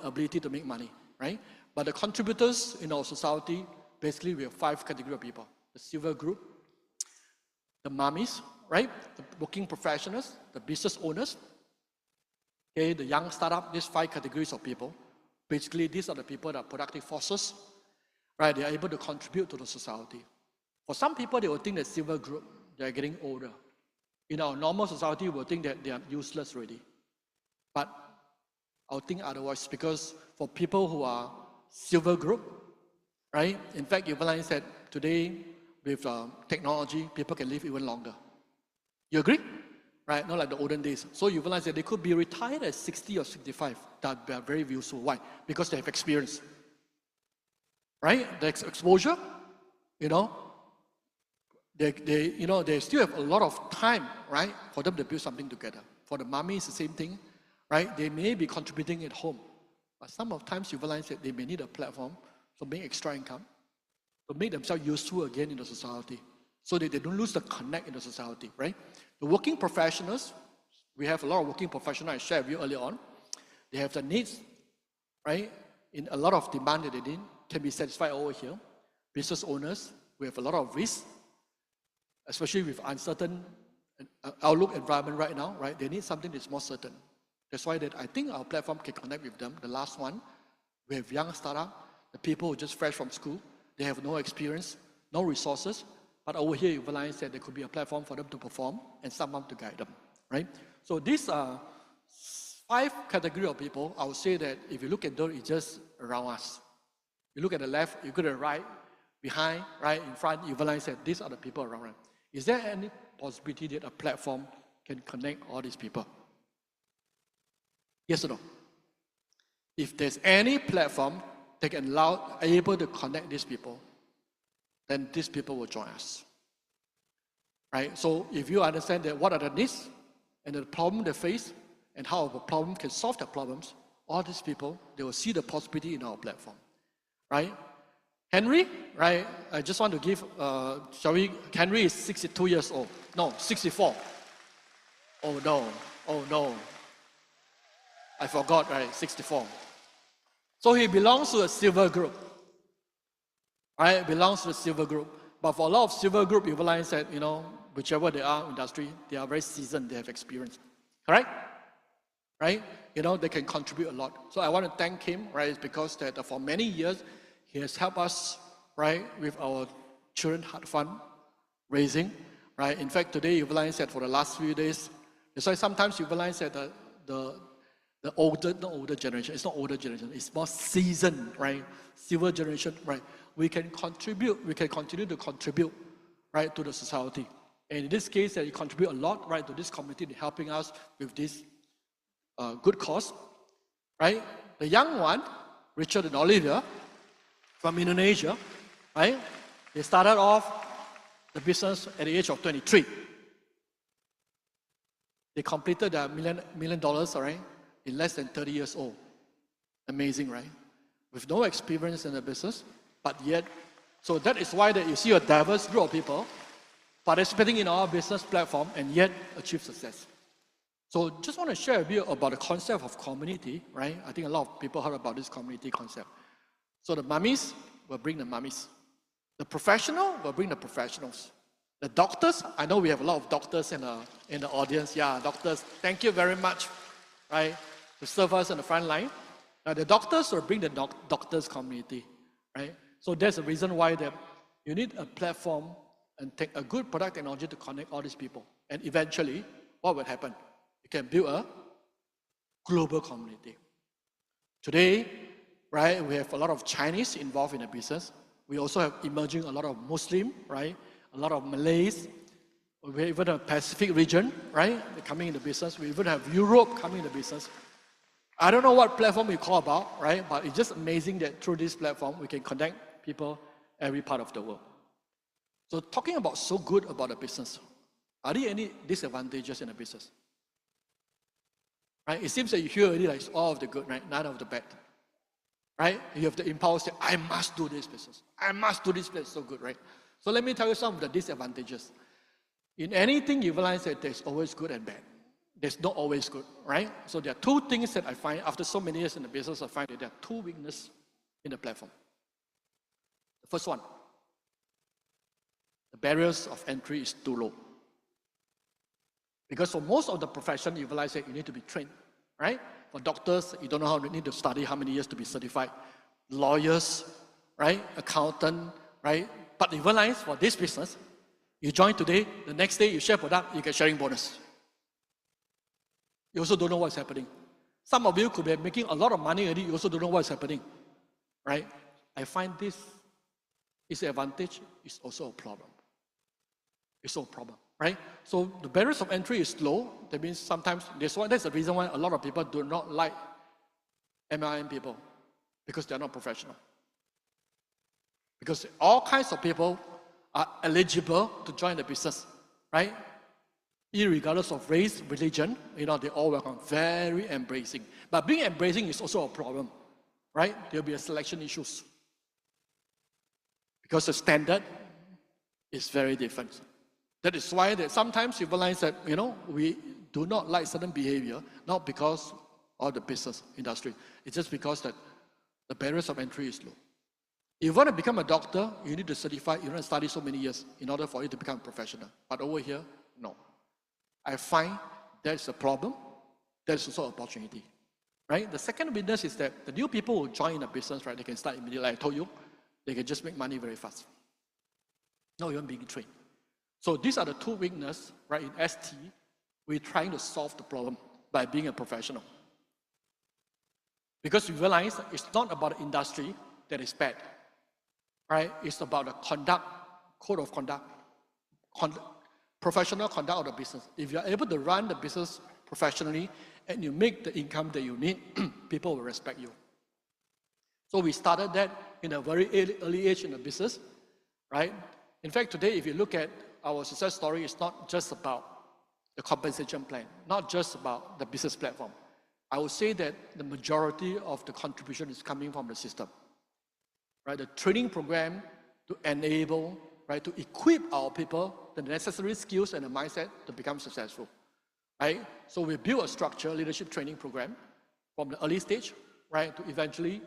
ability to make money, right? But the contributors in our society, basically we have 5 categories of people. The silver group, the mummies, right? The working professionals, the business owners, okay, the young startup, these 5 categories of people. Basically, these are the people that are productive forces, right? They are able to contribute to the society. For some people, they will think that silver group, they are getting older. In our normal society, we will think that they are useless already. But I'll think otherwise, because for people who are silver group, right? In fact, you realize that today with technology, people can live even longer. You agree? Right? Not like the olden days. So you realize that they could be retired at 60 or 65. That they are very useful. Why? Because they have experience. Right? The exposure, you know, they still have a lot of time, right, for them to build something together. For the mummy, it's the same thing, right? They may be contributing at home, but some of times you realize that they may need a platform to make extra income, to make themselves useful again in the society, so that they don't lose the connect in the society, right? The working professionals, we have a lot of working professionals I shared with you earlier on. They have the needs, right? In a lot of demand that they need can be satisfied over here. Business owners, we have a lot of risk, especially with uncertain outlook environment right now, right? They need something that's more certain. That's why that I think our platform can connect with them. The last one, we have young startup, the people who are just fresh from school, they have no experience, no resources, but over here you realize that there could be a platform for them to perform and someone to guide them, right? So these are 5 categories of people. I would say that if you look at those, it's just around us. You look at the left, you go to the right, behind, right, in front, you realize that these are the people around them. Is there any possibility that a platform can connect all these people? Yes or no? If there's any platform that can able to connect these people, then these people will join us. Right? So if you understand that what are the needs and the problem they face and how the problem can solve the problems, all these people, they will see the possibility in our platform. Right? Henry, right? I just want to give, Henry is 62 years old. No, 64. Oh no. I forgot, right? 64. So he belongs to a silver group. Right? Belongs to the silver group. But for a lot of silver group, you realize that, you know, whichever they are in industry, they are very seasoned, they have experience. Correct? Right? You know, they can contribute a lot. So I want to thank him, right? It's because that for many years, he has helped us, right, with our children heart fund raising, right? In fact, today you realize that for the last few days, that's why sometimes you realize that the older generation, it's not older generation, it's more seasoned, right? Silver generation, right? We can continue to contribute, right, to the society. And in this case, you contribute a lot, right, to this community, helping us with this good cause, right? The young one, Richard and Olivia, from Indonesia, right? They started off the business at the age of 23. They completed their $1 million, all right, in less than 30 years old. Amazing, right? With no experience in the business, but yet, so that is why that you see a diverse group of people participating in our business platform and yet achieve success. So just want to share a bit about the concept of community, right? I think a lot of people heard about this community concept. So the mummies will bring the mummies. The professional will bring the professionals. The doctors, I know we have a lot of doctors in the audience. Yeah, doctors, thank you very much, right, to serve us on the front line. The doctors will bring the doctors community, right? So that's the reason why that you need a platform and take a good product technology to connect all these people. And eventually, what will happen? You can build a global community. Today, right, we have a lot of Chinese involved in the business. We also have emerging a lot of Muslim, right? A lot of Malays. We even have Pacific region, right? They're coming in the business. We even have Europe coming in the business. I don't know what platform you call about, right? But it's just amazing that through this platform, we can connect people every part of the world. So talking about so good about the business, are there any disadvantages in the business? Right? It seems that you hear already like it's all of the good, right? None of the bad. Right? You have the impulse that I must do this business. I must do this business. So good, right? So let me tell you some of the disadvantages. In anything, you realize that there's always good and bad. There's not always good, right? So there are 2 things that I find after so many years in the business, I find that there are 2 weaknesses in the platform. The first one, the barriers of entry is too low. Because for most of the profession, you realize that you need to be trained, right? For doctors, you don't know how you need to study how many years to be certified. Lawyers, right? Accountant, right? But you realize for this business, you join today, the next day you share product, you get sharing bonus. You also don't know what's happening. Some of you could be making a lot of money already, you also don't know what's happening, right? I find this is an advantage, it's also a problem. It's also a problem, right? So the barriers of entry is low. That means sometimes, that's the reason why a lot of people do not like MLM people, because they're not professional. Because all kinds of people are eligible to join the business, right? Irregardless of race, religion, they all welcome, very embracing. But being embracing is also a problem, right? There'll be a selection issues. Because the standard is very different. That is why that sometimes you realize that, we do not like certain behavior, not because of the business industry. It's just because that the barriers of entry is low. If you want to become a doctor, you need to certify, you need to study so many years in order for you to become a professional. But over here, no. I find that's a problem, that's also an opportunity, right? The second weakness is that the new people who join a business, right, they can start immediately, like I told you, they can just make money very fast. No, you're being trained. So these are the two weaknesses, right, in ST. We're trying to solve the problem by being a professional. Because we realize it's not about the industry that is bad, right? It's about the conduct, code of conduct, professional conduct of the business. If you're able to run the business professionally and you make the income that you need, people will respect you. So we started that in a very early age in the business, right? In fact, today, if you look at our success story, it's not just about the compensation plan, not just about the business platform. I would say that the majority of the contribution is coming from the system, right? The training program to enable, right, to equip our people the necessary skills and the mindset to become successful, right? So we build a structure, leadership training program from the early stage, right, to eventually,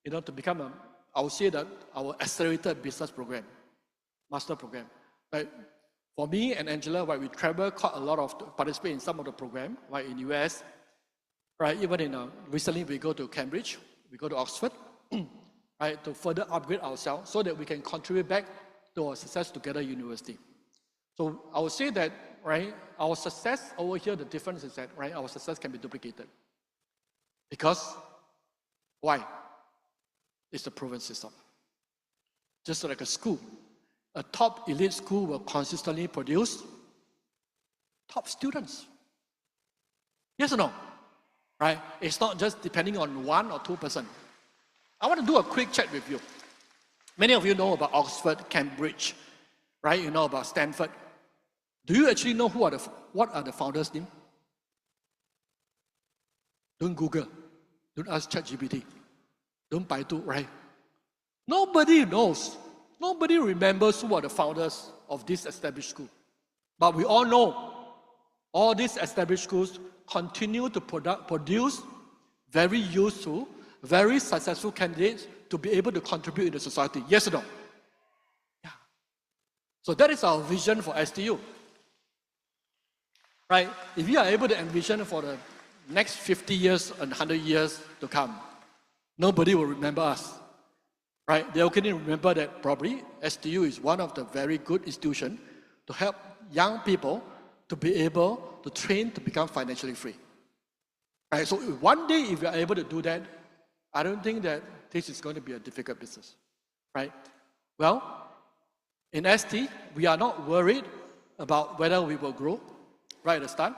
to become I would say that our accelerated business program, master program, right? For me and Angela, right, we travel quite a lot of, participate in some of the program, right, in US, right? Even recently we go to Cambridge, we go to Oxford, right, to further upgrade ourselves so that we can contribute back to our Success Together University. So I would say that, right, our success over here, the difference is that, right, our success can be duplicated. Because, why? It's a proven system. Just like a school. A top elite school will consistently produce top students. Yes or no? Right? It's not just depending on 1 or 2%. I want to do a quick chat with you. Many of you know about Oxford, Cambridge, right? You know about Stanford. Do you actually know what are the founders' name? Don't Google. Don't ask ChatGPT. Don't Baidu, right? Nobody knows. Nobody remembers who are the founders of this established school. But we all know all these established schools continue to produce very useful, very successful candidates to be able to contribute in the society. Yes or no? Yeah. So that is our vision for STU. Right? If you are able to envision for the next 50 years and 100 years to come, nobody will remember us. Right? They can remember that probably STU is one of the very good institutions to help young people to be able to train to become financially free. Right? So one day, if we are able to do that, I don't think that this is going to be a difficult business. Right? Well, in ST, we are not worried about whether we will grow right at the start.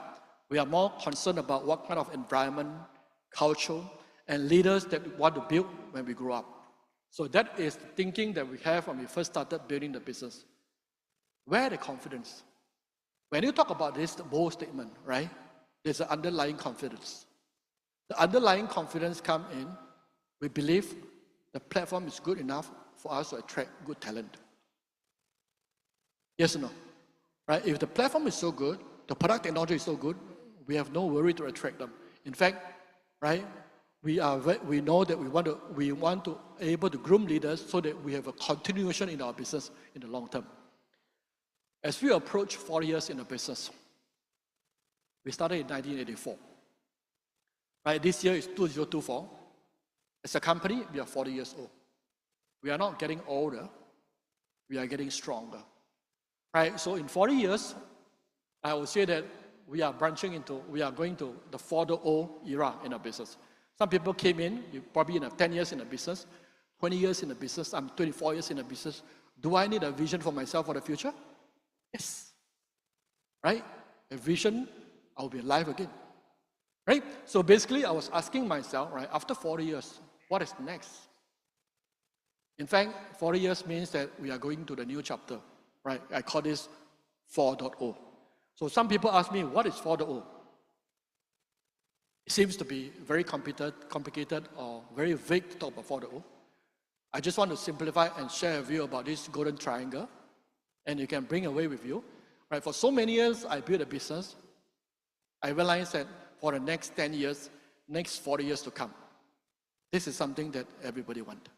We are more concerned about what kind of environment, culture, and leaders that we want to build when we grow up. So that is the thinking that we have when we first started building the business. Where the confidence? When you talk about this bold statement, right, there's an underlying confidence. The underlying confidence comes in, we believe the platform is good enough for us to attract good talent. Yes or no? Right? If the platform is so good, the product technology is so good, we have no worry to attract them. In fact, right, we know that we want to able to groom leaders so that we have a continuation in our business in the long term. As we approach 4 years in the business, we started in 1984. Right, this year is 2024. As a company, we are 40 years old. We are not getting older, we are getting stronger. Right, so in 40 years, I would say that we are going to the 4.0 era in our business. Some people came in, you probably 10 years in the business, 20 years in the business, I'm 24 years in the business. Do I need a vision for myself for the future? Yes. Right? A vision, I'll be alive again. Right? So basically, I was asking myself, right, after 40 years, what is next? In fact, 40 years means that we are going to the new chapter, right? I call this 4.0. So some people ask me, what is 4.0? It seems to be very complicated or very vague to talk about 4.0. I just want to simplify and share with you about this golden triangle, and you can bring away with you. Right? For so many years, I built a business. I realized that for the next 10 years, next 40 years to come, this is something that everybody wants.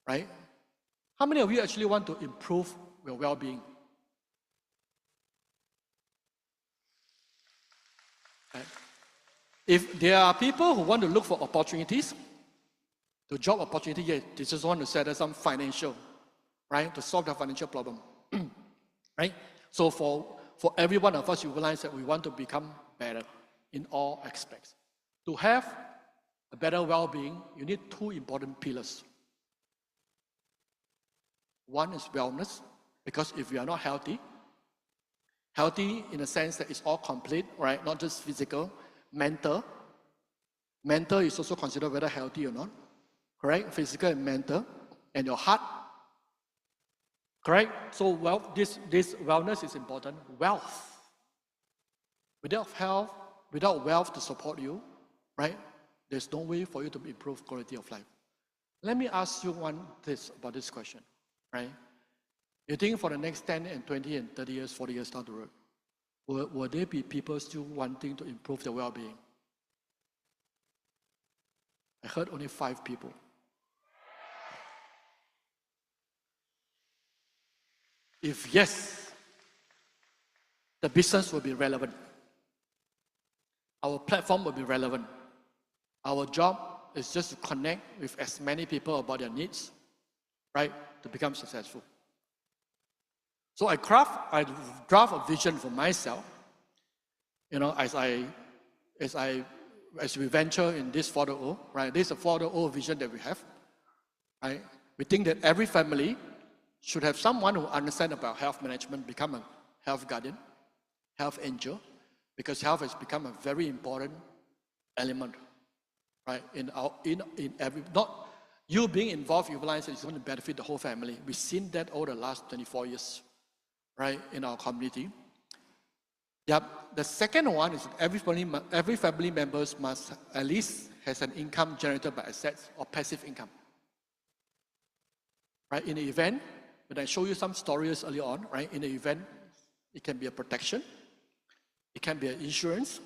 Right? How many of you actually want to improve your well-being? Right? If there are people who want to look for opportunities, the job opportunity, yes, they just want to set some financial, right, to solve the financial problem. Right? So for every one of us, you realize that we want to become better in all aspects. To have a better well-being, you need two important pillars. One is wellness, because if you are not healthy in a sense that it's all complete, right? Not just physical, mental. Mental is also considered whether healthy or not, correct? Physical and mental, and your heart, correct? So this wellness is important. Wealth. Without health, without wealth to support you, right? There's no way for you to improve quality of life. Let me ask you about this question. Right? You think for the next 10 and 20 and 30 years, 40 years down the road, will there be people still wanting to improve their well-being? I heard only 5 people. If yes, the business will be relevant. Our platform will be relevant. Our job is just to connect with as many people about their needs, right, to become successful. So I draft a vision for myself, as we venture in this 4.0, right? This is a 4.0 vision that we have, right? We think that every family should have someone who understands about health management, become a health guardian, health angel, because health has become a very important element, right? Not you being involved, you realize that it's going to benefit the whole family. We've seen that over the last 24 years, right, in our community. Yep. The second one is that every family members must at least has an income generated by assets or passive income. Right? In the event, when I show you some stories earlier on, right, in the event, it can be a protection, it can be an insurance,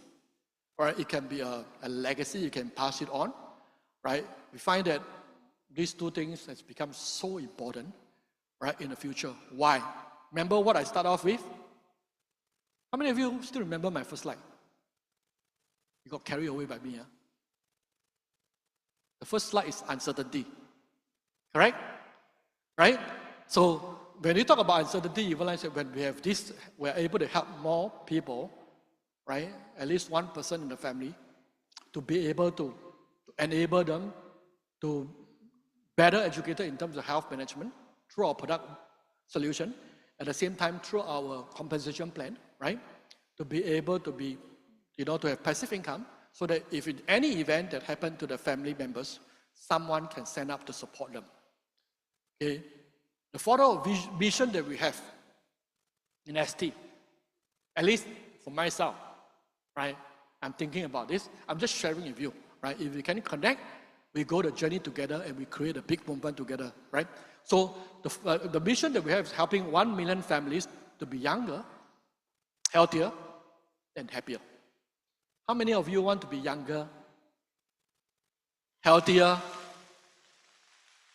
or it can be a legacy, you can pass it on, right? We find that these two things has become so important, right, in the future. Why? Remember what I started off with? How many of you still remember my first slide? You got carried away by me, huh? The first slide is uncertainty, correct? Right? So when you talk about uncertainty, you realize that when we have this, we're able to help more people, right? At least one person in the family, to be able to enable them to better educated in terms of health management through our product solution, at the same time through our compensation plan, right? To be able to be, to have passive income, so that if in any event that happened to the family members, someone can stand up to support them. Okay? The photo vision that we have in ST, at least for myself, right? I'm thinking about this. I'm just sharing with you, right? If we can connect, we go the journey together and we create a big movement together, right? So the mission that we have is helping 1 million families to be younger, healthier, and happier. How many of you want to be younger, healthier,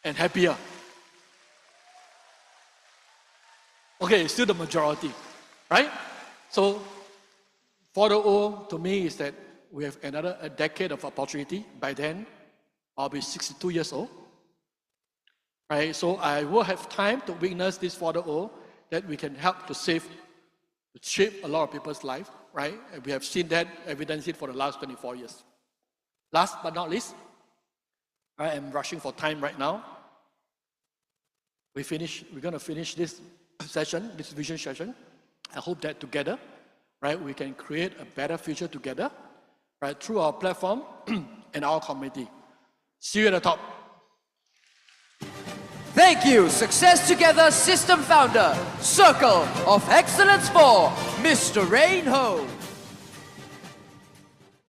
and happier? Okay, it's still the majority, right? So 4.0 to me is that we have a decade of opportunity. By then, I'll be 62 years old, right? So I will have time to witness this 4.0 that we can help to shape a lot of people's life, right? And we have seen that, evidenced it for the last 24 years. Last but not least, I am rushing for time right now. We're going to finish this session, this vision session. I hope that together, right, we can create a better future together, right, through our platform and our community. See you at the top. Thank you, Success Together System founder, Circle of Excellence 4, Mr. Rayne Ho.